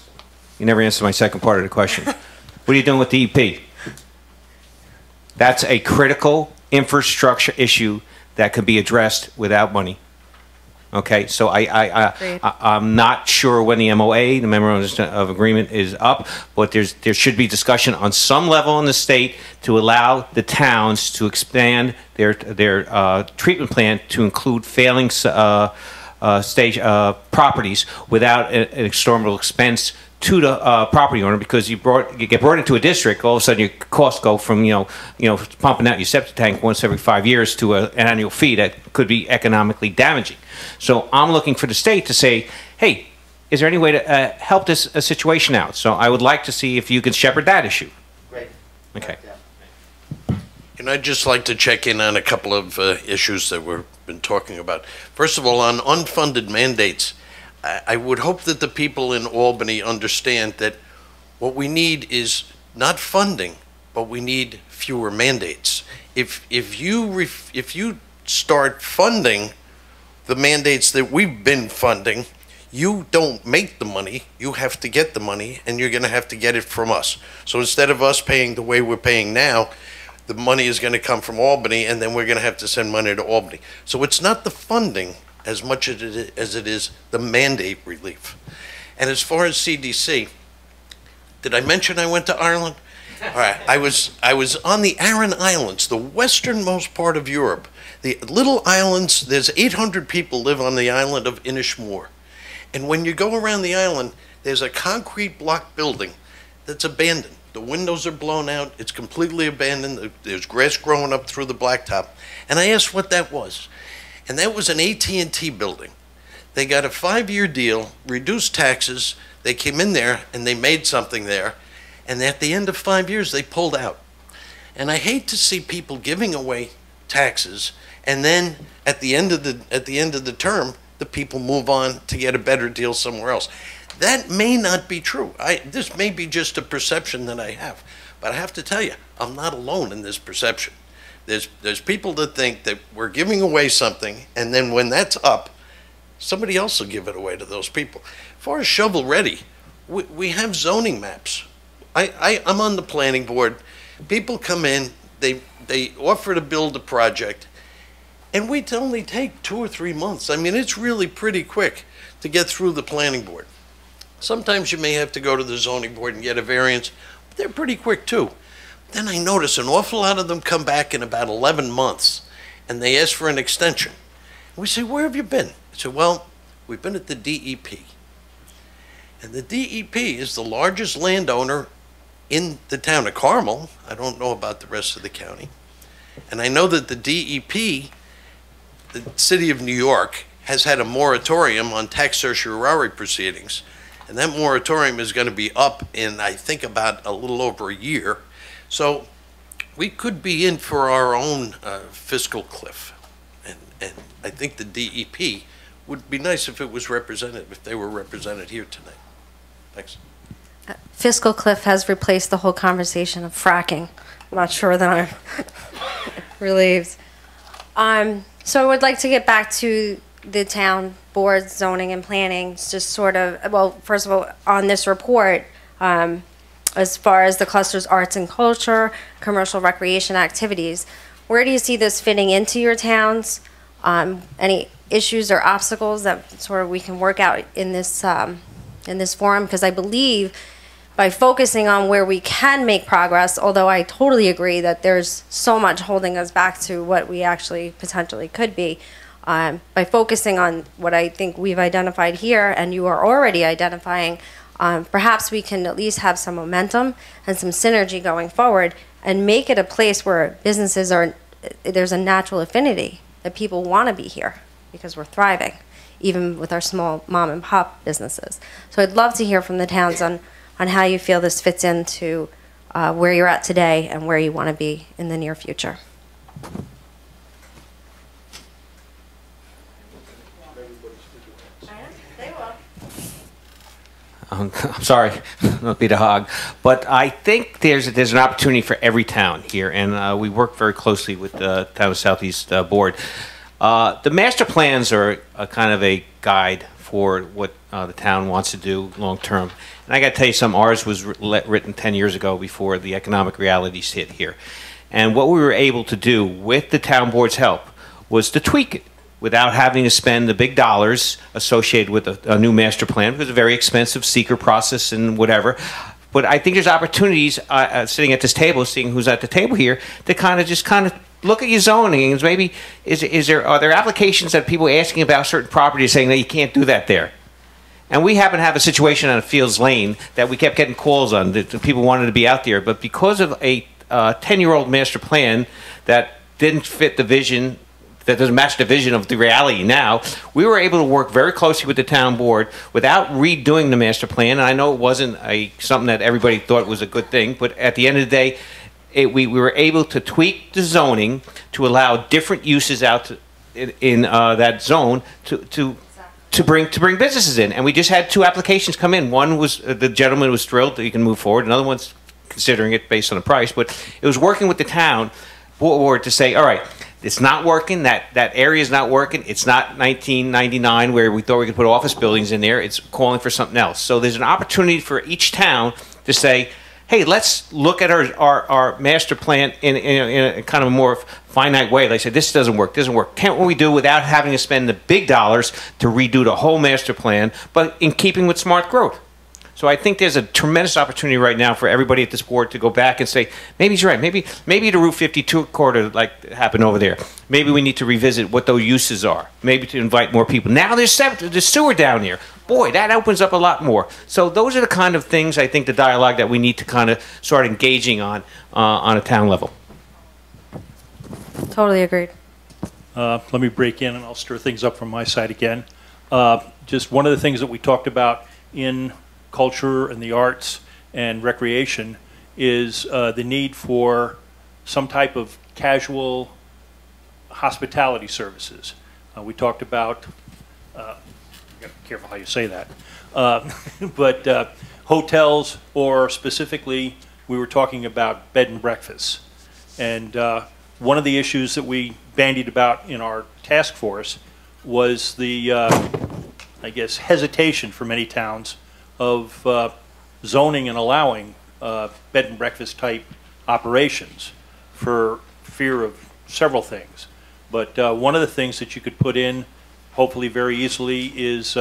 You never answered my second part of the question. What are you doing with the EP? That's a critical infrastructure issue that could be addressed without money. Okay, so I'm not sure when the MOA, the Memorandum of Agreement, is up, but there should be discussion on some level in the state to allow the towns to expand their treatment plan to include failing stage properties without an exorbitant expense to the property owner, because you get brought into a district, all of a sudden your costs go from pumping out your septic tank once every 5 years to an annual fee that could be economically damaging. So I'm looking for the state to say, hey, is there any way to help this situation out? So I would like to see if you can shepherd that issue. Great. Okay. And I'd just like to check in on a couple of issues that we've been talking about. First of all, on unfunded mandates, I would hope that the people in Albany understand that what we need is not funding, but we need fewer mandates. If you start funding the mandates that we've been funding, you don't make the money, you have to get the money, and you're going to have to get it from us. So instead of us paying the way we're paying now, the money is going to come from Albany, and then we're going to have to send money to Albany. So it's not the funding as much as it is the mandate relief. And as far as CDC, did I mention I went to Ireland? All right, I was on the Aran Islands, the westernmost part of Europe. The little islands, there's 800 people live on the island of Inishmore. And when you go around the island, there's a concrete block building that's abandoned. The windows are blown out, it's completely abandoned, there's grass growing up through the blacktop. And I asked what that was. And that was an AT&T building. They got a 5-year deal, reduced taxes, they came in there and they made something there, and at the end of 5 years they pulled out. And I hate to see people giving away taxes, and then at the end of the term, the people move on to get a better deal somewhere else. That may not be true. This may be just a perception that I have, but I have to tell you, I'm not alone in this perception. There's people that think that we're giving away something, and then when that's up, somebody else will give it away to those people. As far as shovel ready, we have zoning maps. I'm on the planning board. People come in, they offer to build a project, and we only take 2 or 3 months. I mean, it's really pretty quick to get through the planning board. Sometimes you may have to go to the zoning board and get a variance, but they're pretty quick too. Then I notice an awful lot of them come back in about 11 months, and they ask for an extension. We say, where have you been? I said, well, we've been at the DEP. And the DEP is the largest landowner in the town of Carmel. I don't know about the rest of the county. And I know that the DEP, the city of New York, has had a moratorium on tax certiorari proceedings. And that moratorium is going to be up in, I think, about a little over a year. So we could be in for our own fiscal cliff. And I think the DEP would be nice if it was represented, if they were represented here tonight. Thanks. Fiscal cliff has replaced the whole conversation of fracking. I'm not sure that I'm relieved. So I would like to get back to the town board, zoning and planning, just sort of, well, first of all, on this report, as far as the clusters arts and culture, commercial recreation activities, where do you see this fitting into your towns? Any issues or obstacles that sort of we can work out in this forum? Because I believe by focusing on where we can make progress, although I totally agree that there's so much holding us back to what we actually potentially could be, by focusing on what I think we've identified here and you are already identifying, perhaps we can at least have some momentum and some synergy going forward and make it a place where businesses are, there's a natural affinity that people want to be here because we're thriving, even with our small mom and pop businesses. So I'd love to hear from the towns on how you feel this fits into where you're at today and where you want to be in the near future. I'm sorry, not be the hog, but I think there's an opportunity for every town here, and we work very closely with the Town of Southeast Board. The master plans are a kind of a guide for what the town wants to do long term. And I got to tell you something, ours was written 10 years ago before the economic realities hit here. And what we were able to do with the town board's help was to tweak it without having to spend the big dollars associated with a new master plan. It was a very expensive seeker process and whatever. But I think there's opportunities sitting at this table, seeing who's at the table here, to kind of look at your zoning. And maybe are there applications that people are asking about certain properties saying that you can't do that there? And we happen to have a situation on Fields Lane that we kept getting calls on that people wanted to be out there, but because of a 10-year-old master plan that didn't fit the vision, that doesn't match the vision of the reality now, we were able to work very closely with the town board without redoing the master plan. And I know it wasn't something that everybody thought was a good thing, but at the end of the day, we were able to tweak the zoning to allow different uses out in that zone to bring businesses in. And we just had 2 applications come in. One was the gentleman was thrilled that he can move forward. Another one's considering it based on the price. But it was working with the town board to say, all right, it's not working. That area is not working. It's not 1999 where we thought we could put office buildings in there. It's calling for something else. So there's an opportunity for each town to say, hey, let's look at our master plan in a kind of a more finite way. They say, this doesn't work, Can't we do without having to spend the big dollars to redo the whole master plan, but in keeping with smart growth? So I think there's a tremendous opportunity right now for everybody at this board to go back and say, maybe he's right. Maybe the Route 52 corridor like happened over there. Maybe we need to revisit what those uses are. Maybe to invite more people. Now there's sewer down here. Boy, that opens up a lot more. So those are the kind of things, I think, the dialogue that we need to kind of start engaging on a town level. Totally agreed. Let me break in and I'll stir things up from my side again. Just one of the things that we talked about in culture and the arts and recreation is the need for some type of casual hospitality services. We talked about, you gotta be careful how you say that, but hotels, or specifically we were talking about bed and breakfasts. And one of the issues that we bandied about in our task force was the, I guess, hesitation for many towns of zoning and allowing bed and breakfast type operations for fear of several things. But one of the things that you could put in, hopefully very easily, is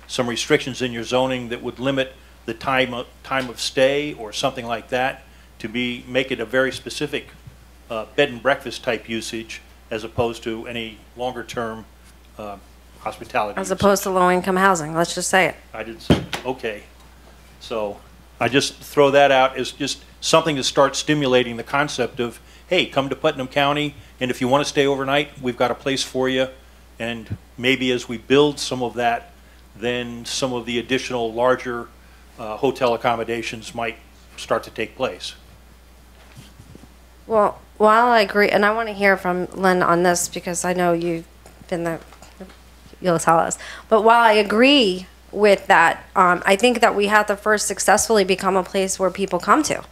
some restrictions in your zoning that would limit the time of stay or something like that to make it a very specific bed and breakfast type usage as opposed to any longer term hospitality As usage. opposed to low income housing, let's just say it. I did say, okay. So I just throw that out as just something to start stimulating the concept of, hey, come to Putnam County, and if you want to stay overnight, we've got a place for you. And maybe as we build some of that, then some of the additional larger hotel accommodations might start to take place. Well, while I agree, and I want to hear from Lynn on this because I know you've been there, you'll tell us. But while I agree with that, I think that we have to first successfully become a place where people come to.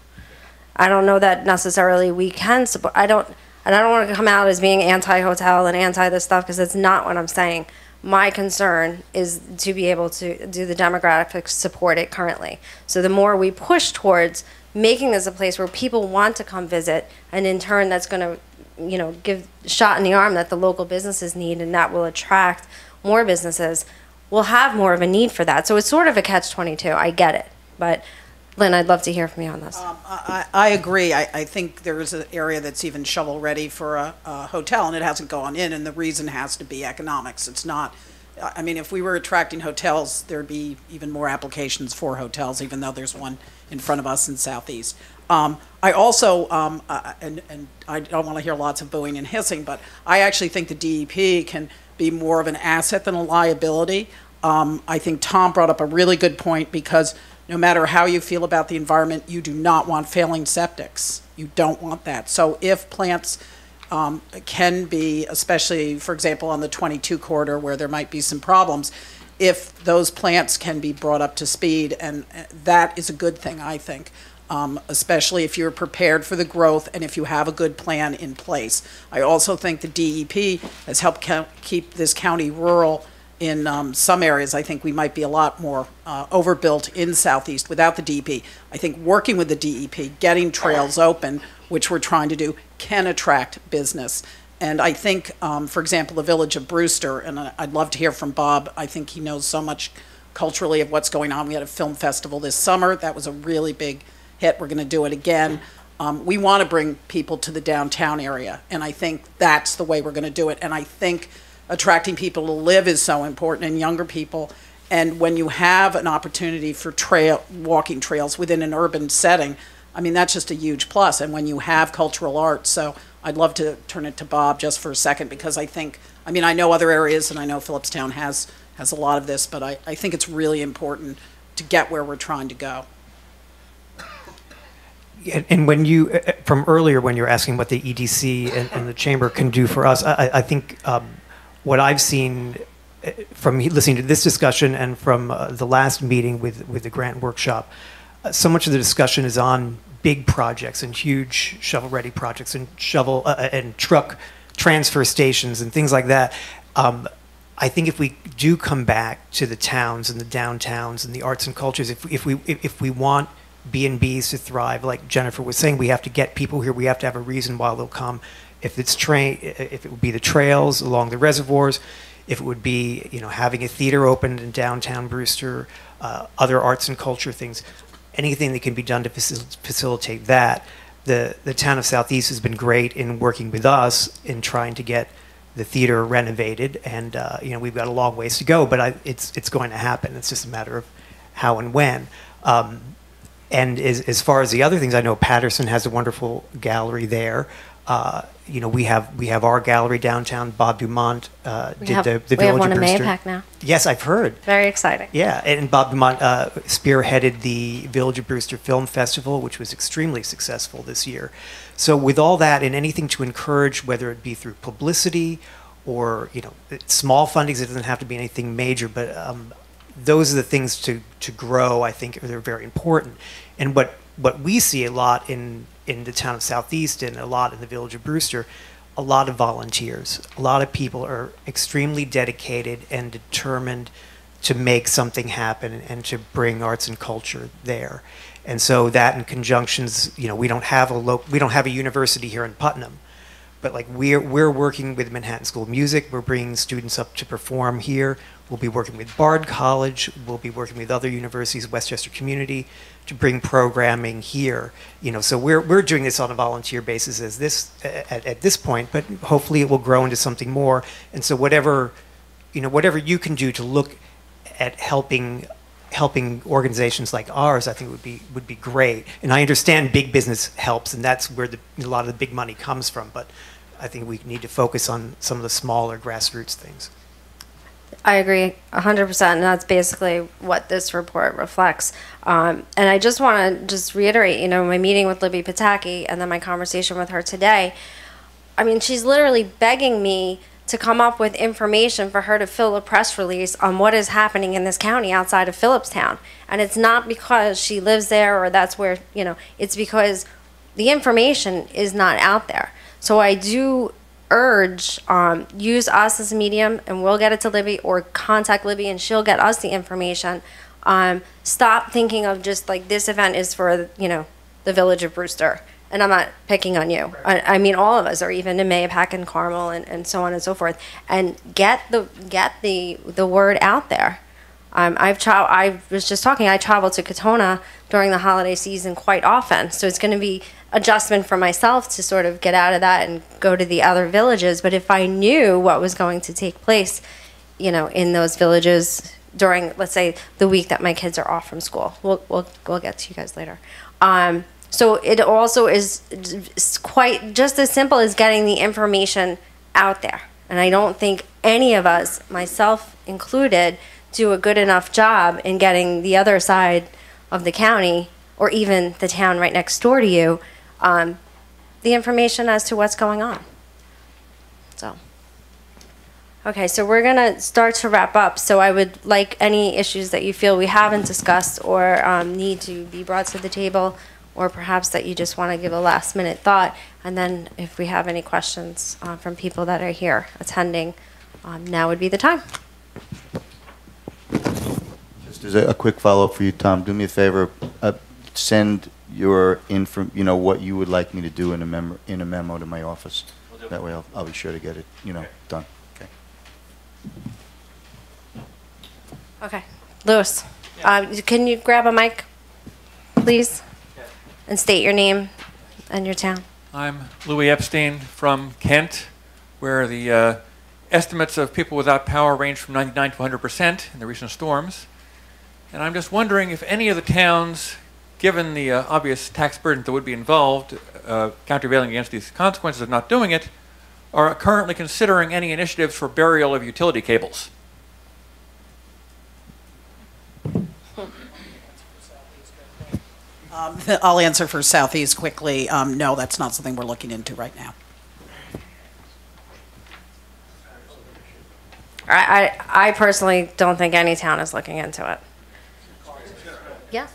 I don't know that necessarily we can support. I don't want to come out as being anti-hotel and anti this stuff because it's not what I'm saying. My concern is to be able to do the demographics support it currently. So the more we push towards making this a place where people want to come visit, and in turn that's going to, you know, give a shot in the arm that the local businesses need, and that will attract more businesses, we'll have more of a need for that. So it's sort of a catch-22. I get it. But Lynn, I'd love to hear from you on this. I agree. I think there is an area that's even shovel-ready for a hotel, and it hasn't gone in, and the reason has to be economics. It's not, I mean, if we were attracting hotels, there'd be even more applications for hotels, even though there's one in front of us in Southeast. I also, and I don't want to hear lots of booing and hissing, but I actually think the DEP can be more of an asset than a liability. I think Tom brought up a really good point, because no matter how you feel about the environment, you do not want failing septics. You don't want that. So if plants can be, especially, for example, on the 22 corridor where there might be some problems, if those plants can be brought up to speed, and that is a good thing, I think, especially if you're prepared for the growth and if you have a good plan in place. I also think the DEP has helped keep this county rural. In some areas, I think we might be a lot more overbuilt in Southeast without the DEP. I think working with the DEP, getting trails open, which we're trying to do, can attract business. And I think, for example, the village of Brewster, and I'd love to hear from Bob. I think he knows so much culturally of what's going on. We had a film festival this summer. That was a really big hit. We're going to do it again. We want to bring people to the downtown area, and I think that's the way we're going to do it. And I think attracting people to live is so important, and younger people. And when you have an opportunity for walking trails within an urban setting, I mean, that's just a huge plus. And when you have cultural arts, so I'd love to turn it to Bob just for a second, because I think, I mean, I know other areas, and I know Phillipstown has a lot of this, but I think it's really important to get where we're trying to go. And when you, from earlier, when you're asking what the EDC and the Chamber can do for us, I think what I've seen from listening to this discussion and from the last meeting with the grant workshop, so much of the discussion is on big projects and huge shovel-ready projects and and truck transfer stations and things like that. I think if we do come back to the towns and the downtowns and the arts and cultures, if we want B&Bs to thrive, like Jennifer was saying, we have to get people here. We have to have a reason why they'll come. If it would be the trails along the reservoirs, if it would be, you know, having a theater opened in downtown Brewster, other arts and culture things, anything that can be done to facilitate that. The town of Southeast has been great in working with us in trying to get the theater renovated, and you know, we've got a long ways to go, but it's going to happen. It's just a matter of how and when. And as far as the other things, I know Patterson has a wonderful gallery there. You know, we have our gallery downtown. Bob Dumont did the Village of Brewster. We have one in Mayapack now. Yes, I've heard. Very exciting. Yeah, and Bob Dumont spearheaded the Village of Brewster Film Festival, which was extremely successful this year. So with all that and anything to encourage, whether it be through publicity or, you know, small fundings, it doesn't have to be anything major, but those are the things to grow. I think they're very important. And what we see a lot in the town of Southeast and a lot in the Village of Brewster, a lot of volunteers. A lot of people are extremely dedicated and determined to make something happen and to bring arts and culture there. And so that in conjunctions, you know, we don't have a university here in Putnam, but like we're working with Manhattan School of Music. We're bringing students up to perform here. We'll be working with Bard College. We'll be working with other universities, Westchester Community, to bring programming here. You know, so we're doing this on a volunteer basis at this point, but hopefully it will grow into something more. And so whatever you can do to look at helping helping organizations like ours, I think would be great. And I understand big business helps, and that's where a lot of the big money comes from. But I think we need to focus on some of the smaller grassroots things. I agree 100%, and that's basically what this report reflects. And I just want to reiterate, my meeting with Libby Pataki and then my conversation with her today. I mean, she's literally begging me to come up with information for her to fill a press release on what is happening in this county outside of Phillipstown. And it's not because she lives there or that's where, it's because the information is not out there. So I do urge, use us as a medium and we'll get it to Libby, or contact Libby and she'll get us the information. Stop thinking of just like this event is for, the village of Brewster. And I'm not picking on you. I mean, all of us, or even in Mayapack and Carmel and so on and so forth. And get the word out there. I was just talking, I travel to Katona during the holiday season quite often. So it's going to be adjustment for myself to sort of get out of that and go to the other villages. But if I knew what was going to take place, in those villages during, let's say, the week that my kids are off from school, we'll get to you guys later. So it also is quite just as simple as getting the information out there. And I don't think any of us, myself included, do a good enough job in getting the other side of the county, or even the town right next door to you, the information as to what's going on. So, okay, so we're gonna start to wrap up. So I would like any issues that you feel we haven't discussed or need to be brought to the table, or perhaps that you just want to give a last minute thought. And then if we have any questions from people that are here attending, now would be the time. Just as a quick follow-up for you, Tom, do me a favor, send your what you would like me to do in a memo to my office. That way I'll be sure to get it, done. Okay. Okay, Louis, can you grab a mic, please? And state your name and your town. I'm Louis Epstein from Kent, where the estimates of people without power range from 99 to 100% in the recent storms. And I'm just wondering if any of the towns, given the obvious tax burdens that would be involved, countervailing against these consequences of not doing it, are currently considering any initiatives for burial of utility cables. I'll answer for Southeast quickly. No, that's not something we're looking into right now. I personally don't think any town is looking into it. Yeah.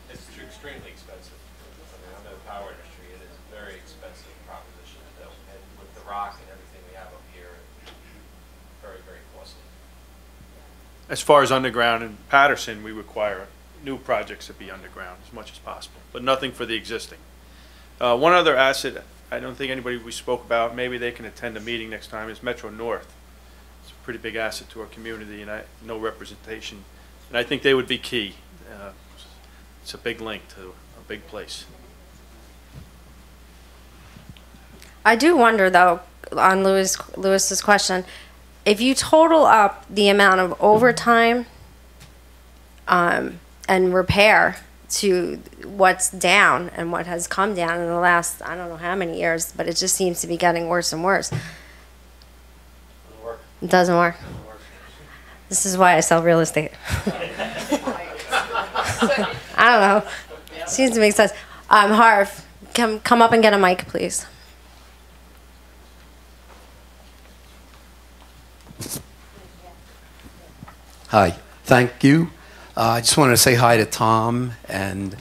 It's extremely expensive. I know the power industry, it is a very expensive proposition to build. And with the rock and everything we have up here, it's very, very costly. As far as underground in Patterson, we require new projects to be underground as much as possible, but nothing for the existing. One other asset I don't think anybody we spoke about, maybe they can attend a meeting next time, is Metro North. It's a pretty big asset to our community and no representation. And I think they would be key. It's a big link to a big place. I do wonder, though, on Lewis's question, if you total up the amount of overtime and repair to what's down and what has come down in the last, I don't know how many years, but it just seems to be getting worse and worse. It doesn't work. This is why I sell real estate. I don't know. Seems to make sense. Harv, come up and get a mic, please. Hi, thank you. I just wanted to say hi to Tom and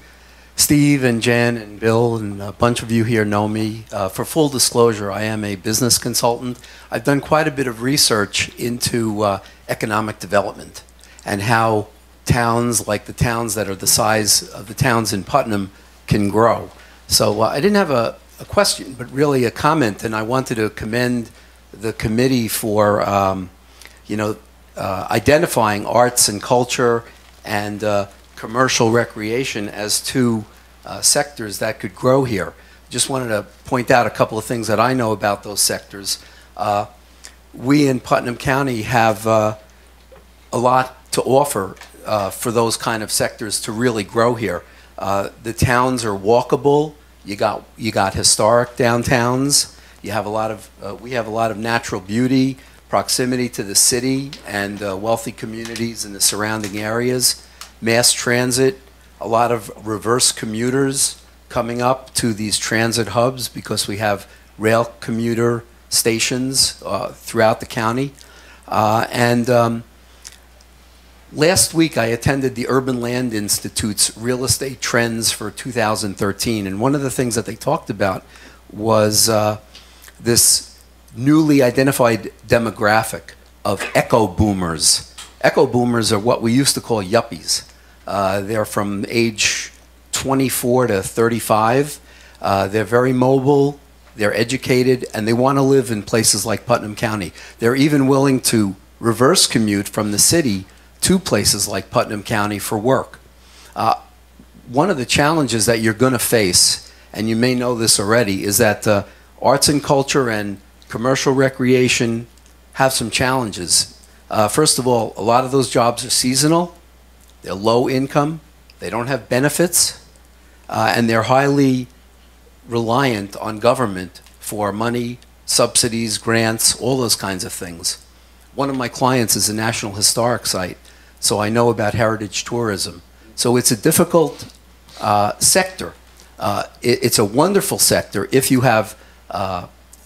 Steve and Jen and Bill, and a bunch of you here know me. For full disclosure, I am a business consultant. I've done quite a bit of research into economic development and how towns like the towns that are the size of the towns in Putnam can grow. So I didn't have a question, but really a comment, and I wanted to commend the committee for identifying arts and culture and commercial recreation as two sectors that could grow here. Just wanted to point out a couple of things that I know about those sectors. We in Putnam County have a lot to offer for those kind of sectors to really grow here. The towns are walkable. You got historic downtowns. You have a lot of we have a lot of natural beauty, proximity to the city, and wealthy communities in the surrounding areas. Mass transit, a lot of reverse commuters coming up to these transit hubs because we have rail commuter stations throughout the county. Last week I attended the Urban Land Institute's Real Estate Trends for 2013, and one of the things that they talked about was this newly identified demographic of echo boomers. Echo boomers are what we used to call yuppies. They're from age 24 to 35. They're very mobile, they're educated, and they want to live in places like Putnam County. They're even willing to reverse commute from the city to places like Putnam County for work. One of the challenges that you're going to face, and you may know this already, is that arts and culture and commercial recreation have some challenges. First of all, a lot of those jobs are seasonal, they're low income, they don't have benefits, and they're highly reliant on government for money, subsidies, grants, all those kinds of things. One of my clients is a National Historic Site, so I know about heritage tourism. So it's a difficult sector. It's a wonderful sector if you have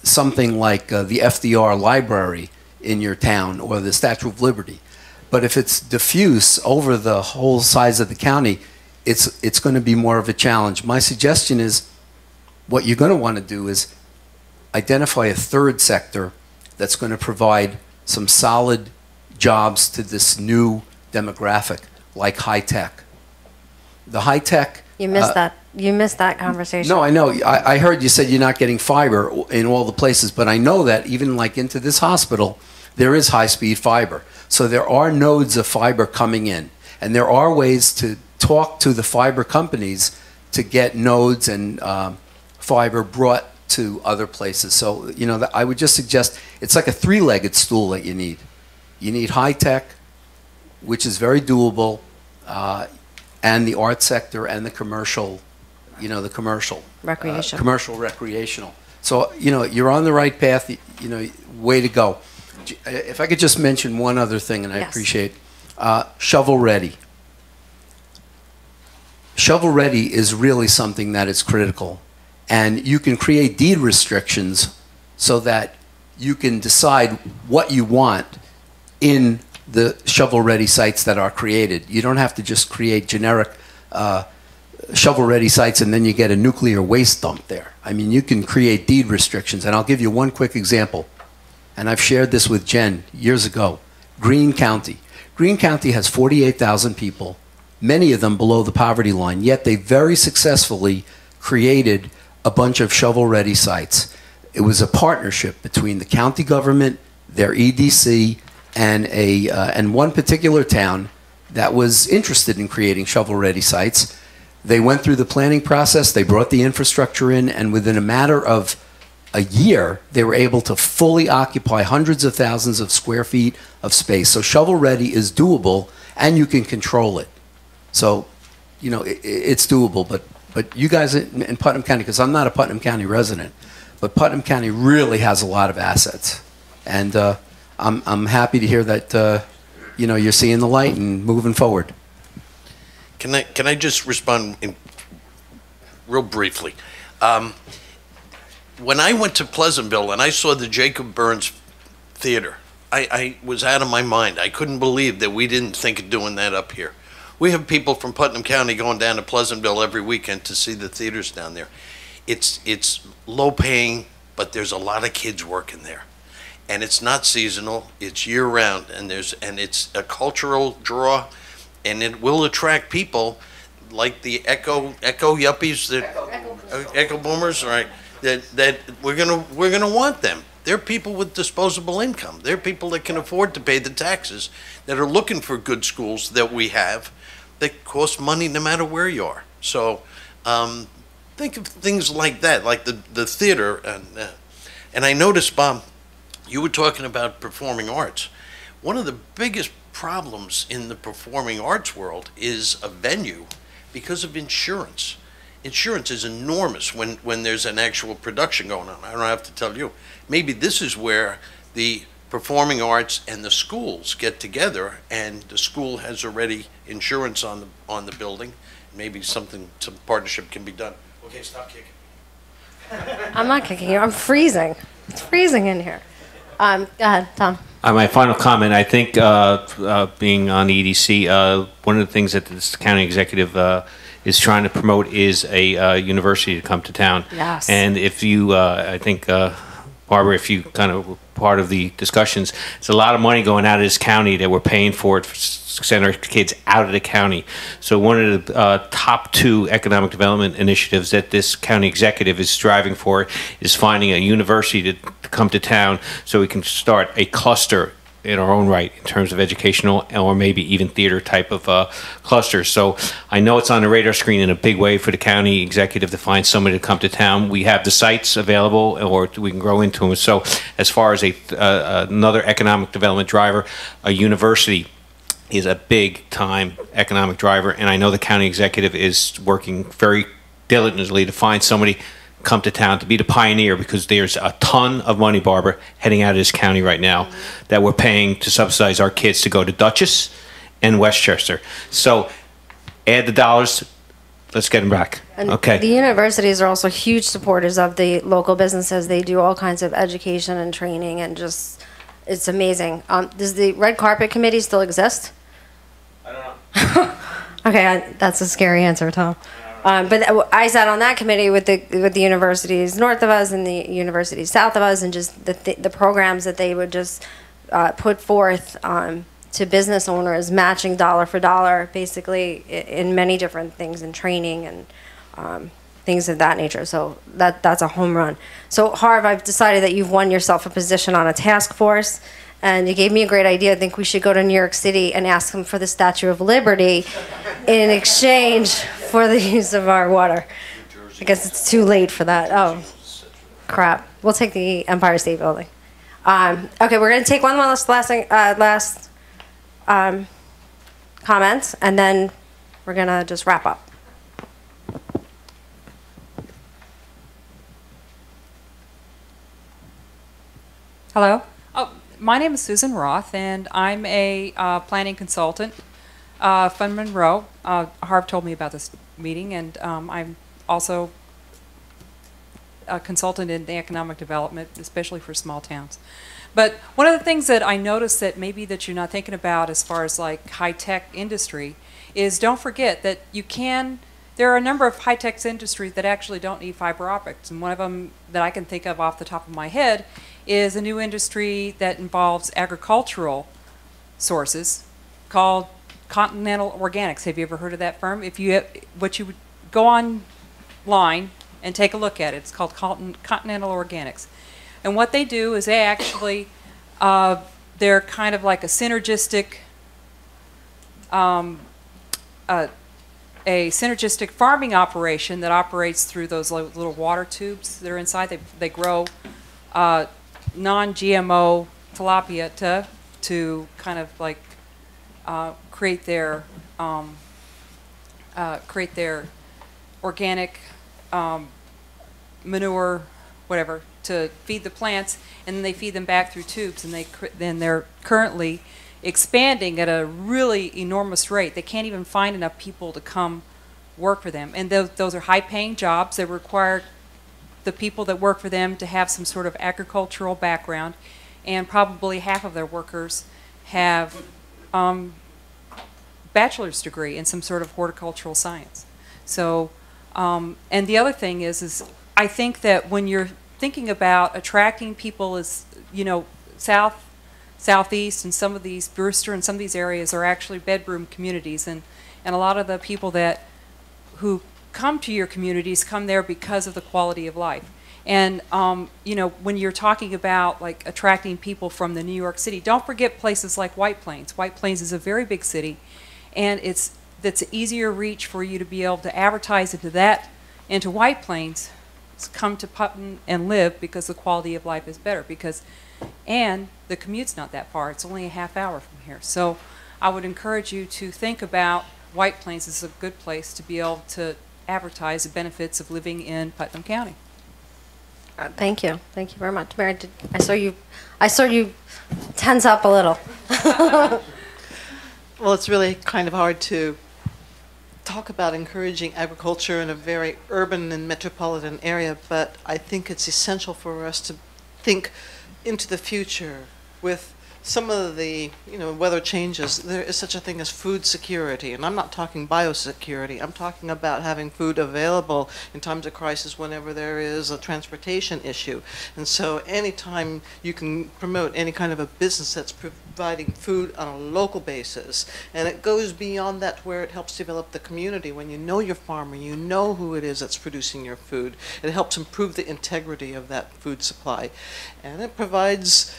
something like the FDR Library in your town or the Statue of Liberty. But if it's diffuse over the whole size of the county, it's going to be more of a challenge. My suggestion is what you're going to want to do is identify a third sector that's going to provide some solid jobs to this new demographic, like high tech. The high tech. You missed that. You missed that conversation. No, I know. I heard you said you're not getting fiber in all the places, but I know that even like into this hospital, there is high-speed fiber. So there are nodes of fiber coming in, and there are ways to talk to the fiber companies to get nodes and fiber brought to other places. So, you know, I would just suggest it's like a three-legged stool that you need. You need high tech, which is very doable, and the art sector and the commercial, you know, the commercial. Recreation. Commercial recreational. So, you know, you're on the right path, you know, way to go. If I could just mention one other thing, and I appreciate shovel ready. Shovel ready is really something that is critical. And you can create deed restrictions so that you can decide what you want in the shovel-ready sites that are created. You don't have to just create generic shovel-ready sites and then you get a nuclear waste dump there. I mean, you can create deed restrictions. And I'll give you one quick example. And I've shared this with Jen years ago. Greene County. Greene County has 48,000 people, many of them below the poverty line, yet they very successfully created a bunch of shovel-ready sites. It was a partnership between the county government, their EDC, and one particular town that was interested in creating shovel-ready sites. They went through the planning process, they brought the infrastructure in, and within a matter of a year, they were able to fully occupy hundreds of thousands of square feet of space. So shovel-ready is doable, and you can control it. So, you know, it's doable, but you guys in Putnam County, because I'm not a Putnam County resident, but Putnam County really has a lot of assets. And I'm happy to hear that, you know, you're seeing the light and moving forward. Can I just respond real briefly? When I went to Pleasantville and I saw the Jacob Burns Theater, I was out of my mind. I couldn't believe that we didn't think of doing that up here. We have people from Putnam County going down to Pleasantville every weekend to see the theaters down there. It's low paying, but there's a lot of kids working there. And it's not seasonal, it's year round, and it's a cultural draw, and it will attract people like the echo yuppies, echo boomers, right? That we're gonna want them. They're people with disposable income. They're people that can afford to pay the taxes, that are looking for good schools that we have that cost money no matter where you are. So think of things like that, like the theater. And I noticed, Bob, you were talking about performing arts. One of the biggest problems in the performing arts world is a venue because of insurance. Insurance is enormous when there's an actual production going on. I don't have to tell you. Maybe this is where the performing arts and the schools get together, and the school has already insurance on the building. Maybe some partnership can be done. Okay, stop kicking. I'm not kicking you. I'm freezing. It's freezing in here. Go ahead, Tom. My final comment, I think being on the EDC, one of the things that this county executive is trying to promote is a university to come to town. Yes. And if you, I think, Barbara, if you kind of were part of the discussions, it's a lot of money going out of this county that we're paying for it to send our kids out of the county. So one of the top 2 economic development initiatives that this county executive is striving for is finding a university to come to town so we can start a cluster in our own right in terms of educational or maybe even theater type of clusters. So I know it's on the radar screen in a big way for the county executive to find somebody to come to town. We have the sites available, or we can grow into them. So as far as another economic development driver, a university is a big time economic driver, and I know the county executive is working very diligently to find somebody come to town to be the pioneer, because there's a ton of money, Barbara, heading out of this county right now that we're paying to subsidize our kids to go to Dutchess and Westchester. So add the dollars, let's get them back. And okay. The universities are also huge supporters of the local businesses. They do all kinds of education and training, and just, it's amazing. Does the Red Carpet Committee still exist? I don't know. Okay, that's a scary answer, Tom. But I sat on that committee with the universities north of us and the universities south of us, and just the programs that they would just put forth to business owners, matching dollar for dollar, basically in many different things, in training and things of that nature. So that's a home run. So Harv, I've decided that you've won yourself a position on a task force. And you gave me a great idea. I think we should go to New York City and ask them for the Statue of Liberty in exchange for the use of our water. I guess it's too late for that. Oh, crap. We'll take the Empire State Building. Okay, we're going to take one last comment, and then we're going to just wrap up. Hello. My name is Susan Roth, and I'm a planning consultant from Monroe. Harv told me about this meeting, and I'm also a consultant in the economic development, especially for small towns. But one of the things that I noticed that maybe that you're not thinking about as far as like high-tech industry is, don't forget that there are a number of high-tech industries that actually don't need fiber optics, and one of them that I can think of off the top of my head is a new industry that involves agricultural sources called Continental Organics. Have you ever heard of that firm? If you would go online and take a look at it. It's called Continental Organics. And what they do is they actually, they're kind of like a synergistic, a synergistic farming operation that operates through those little water tubes that are inside. They grow non-GMO tilapia to kind of like create their organic manure, whatever, to feed the plants, and then they feed them back through tubes, and then they're currently expanding at a really enormous rate. They can't even find enough people to come work for them, and those are high-paying jobs. They require the people that work for them to have some sort of agricultural background, and probably half of their workers have bachelor's degree in some sort of horticultural science. So, and the other thing is I think that when you're thinking about attracting people, as you know, southeast and some of these Brewster and some of these areas are actually bedroom communities, and a lot of the people who come to your communities come there because of the quality of life. And you know, when you're talking about like attracting people from the New York City, don't forget places like White Plains. White Plains is a very big city, and that's an easier reach for you to be able to advertise into White Plains. Come to Putnam and live, because the quality of life is better, and the commute's not that far. It's only a half hour from here. So I would encourage you to think about White Plains as a good place to be able to advertise the benefits of living in Putnam County. Thank you. Thank you very much. Mary, I saw you tense up a little. Well, it's really kind of hard to talk about encouraging agriculture in a very urban and metropolitan area, but I think it's essential for us to think into the future with some of the, weather changes. There is such a thing as food security, and I'm not talking biosecurity. I'm talking about having food available in times of crisis whenever there is a transportation issue. And so anytime you can promote any kind of a business that's providing food on a local basis, and it goes beyond that where it helps develop the community. When you know your farmer, you know who it is that's producing your food. It helps improve the integrity of that food supply. And it provides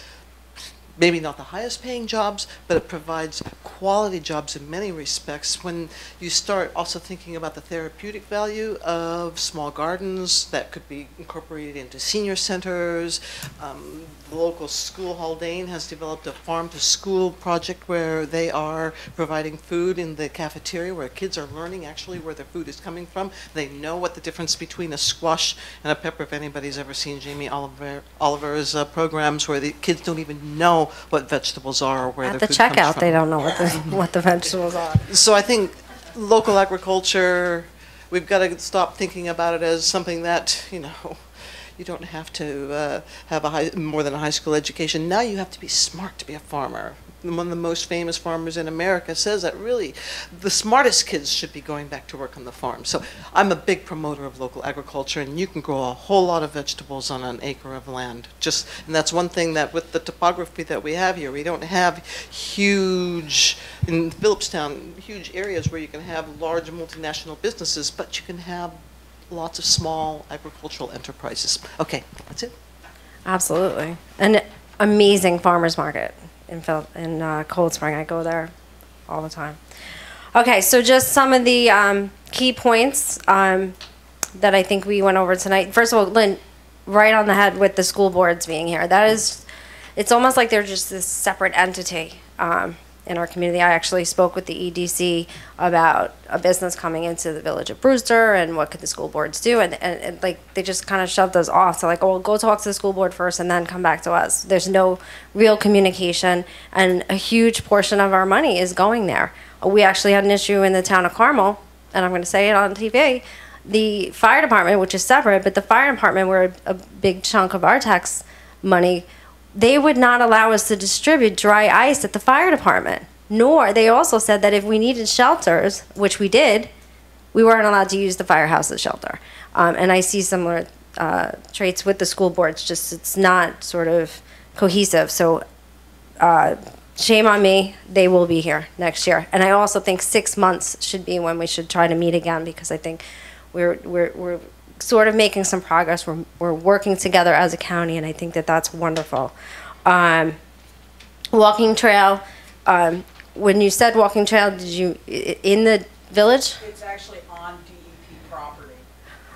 maybe not the highest paying jobs, but it provides quality jobs in many respects. When you start also thinking about the therapeutic value of small gardens that could be incorporated into senior centers, the local school, Haldane, has developed a farm to school project where they are providing food in the cafeteria where kids are learning actually where their food is coming from. They know what the difference between a squash and a pepper, if anybody's ever seen Jamie Oliver's programs where the kids don't even know what vegetables are or where At their the food comes checkout, from. they don't know what the vegetables are. So I think local agriculture, we've got to stop thinking about it as something that, you don't have to have more than a high school education. Now you have to be smart to be a farmer. One of the most famous farmers in America says that really the smartest kids should be going back to work on the farm. So I'm a big promoter of local agriculture, and you can grow a whole lot of vegetables on an acre of land. And that's one thing that with the topography that we have here, we don't have huge, in Phillipstown, huge areas where you can have large multinational businesses, but you can have lots of small agricultural enterprises. Okay, that's it. Absolutely. An amazing farmer's market in Cold Spring. I go there all the time. Okay, so just some of the key points that I think we went over tonight. First of all, Lynn, right on the head with the school boards being here. It's almost like they're just this separate entity in our community. I actually spoke with the EDC about a business coming into the village of Brewster and what could the school boards do, and like they just kind of shoved us off. So like, oh, well, go talk to the school board first and then come back to us. There's no real communication, and a huge portion of our money is going there. We actually had an issue in the town of Carmel, and I'm going to say it on TV. The fire department, which is separate, but the fire department, where a big chunk of our tax money, they would not allow us to distribute dry ice at the fire department. Nor, they also said that if we needed shelters, which we did, we weren't allowed to use the firehouse as shelter. And I see similar traits with the school boards, just it's not sort of cohesive. So shame on me, they will be here next year. And I also think 6 months should be when we should try to meet again, because I think we're sort of making some progress. We're working together as a county, and I think that that's wonderful. Walking trail. When you said walking trail, did you in the village? It's actually on DEP property.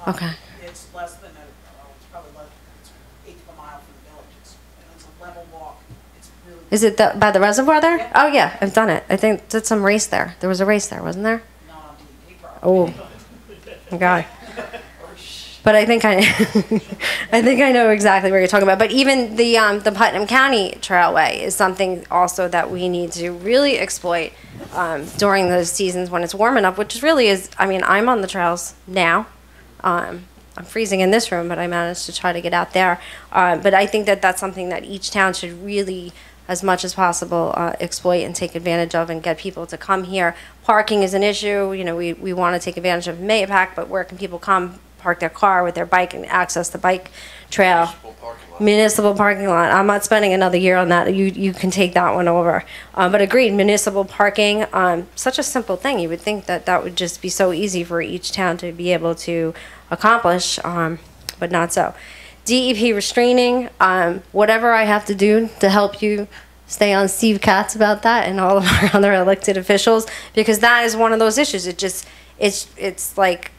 Okay. It's less than it's probably less than an eighth of a mile from the village. It's a level walk. It's really. Is it by the reservoir there? Yeah. Oh yeah, I've done it. I think did some race there. There was a race there, wasn't there? Not on DEP property. Oh, okay. But I think I think I know exactly what you're talking about. But even the Putnam County Trailway is something also that we need to really exploit during those seasons when it's warm enough, which really is, I mean, I'm on the trails now. I'm freezing in this room, but I managed to try to get out there. But I think that that's something that each town should really, as much as possible, exploit and take advantage of and get people to come here. Parking is an issue. You know, we want to take advantage of Mayapack, but where can people come, park their car with their bike and access the bike trail? Municipal parking lot. I'm not spending another year on that. You can take that one over. But agreed, municipal parking, such a simple thing. You would think that that would just be so easy for each town to be able to accomplish, but not so. DEP restraining, whatever I have to do to help you stay on Steve Katz about that and all of our other elected officials, because that is one of those issues. It's like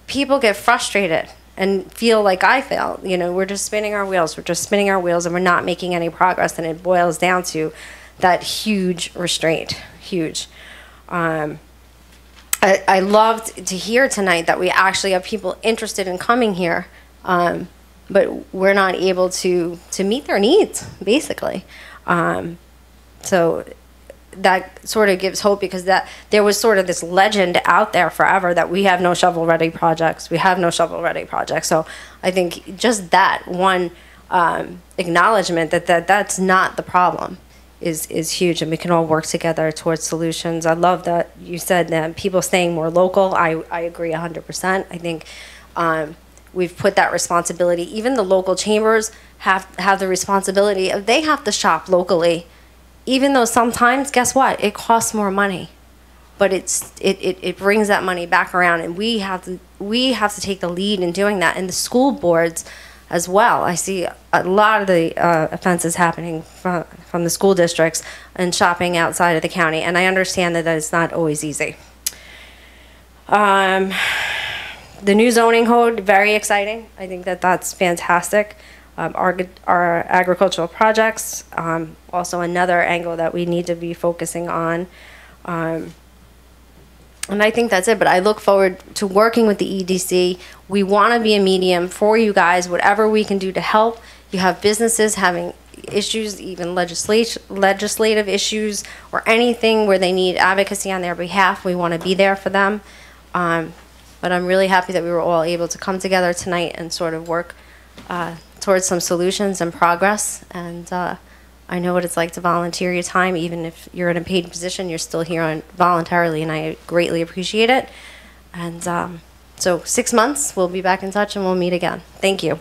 people get frustrated and feel like I feel. You know, we're just spinning our wheels. We're just spinning our wheels, and we're not making any progress. And it boils down to that huge restraint, huge. I loved to hear tonight that we actually have people interested in coming here, but we're not able to meet their needs, basically. So that sort of gives hope, because that there was sort of this legend out there forever that we have no shovel-ready projects. We have no shovel-ready projects. So I think just that one acknowledgement that that's not the problem is huge, and we can all work together towards solutions. I love that you said that people staying more local. I agree 100%. I think we've put that responsibility. Even the local chambers have the responsibility of, they have to shop locally, even though sometimes, guess what, it costs more money, but it brings that money back around, and we have to take the lead in doing that. And the school boards as well. I see a lot of the offenses happening from the school districts and shopping outside of the county, and I understand that it's not always easy. The new zoning code, very exciting. I think that that's fantastic. Our agricultural projects, also another angle that we need to be focusing on. And I think that's it, but I look forward to working with the EDC. We want to be a medium for you guys, whatever we can do to help. You have businesses having issues, even legislative issues, or anything where they need advocacy on their behalf. We want to be there for them. But I'm really happy that we were all able to come together tonight and sort of work towards some solutions and progress. And I know what it's like to volunteer your time. Even if you're in a paid position, you're still here voluntarily, and I greatly appreciate it. And so 6 months, we'll be back in touch and we'll meet again. Thank you.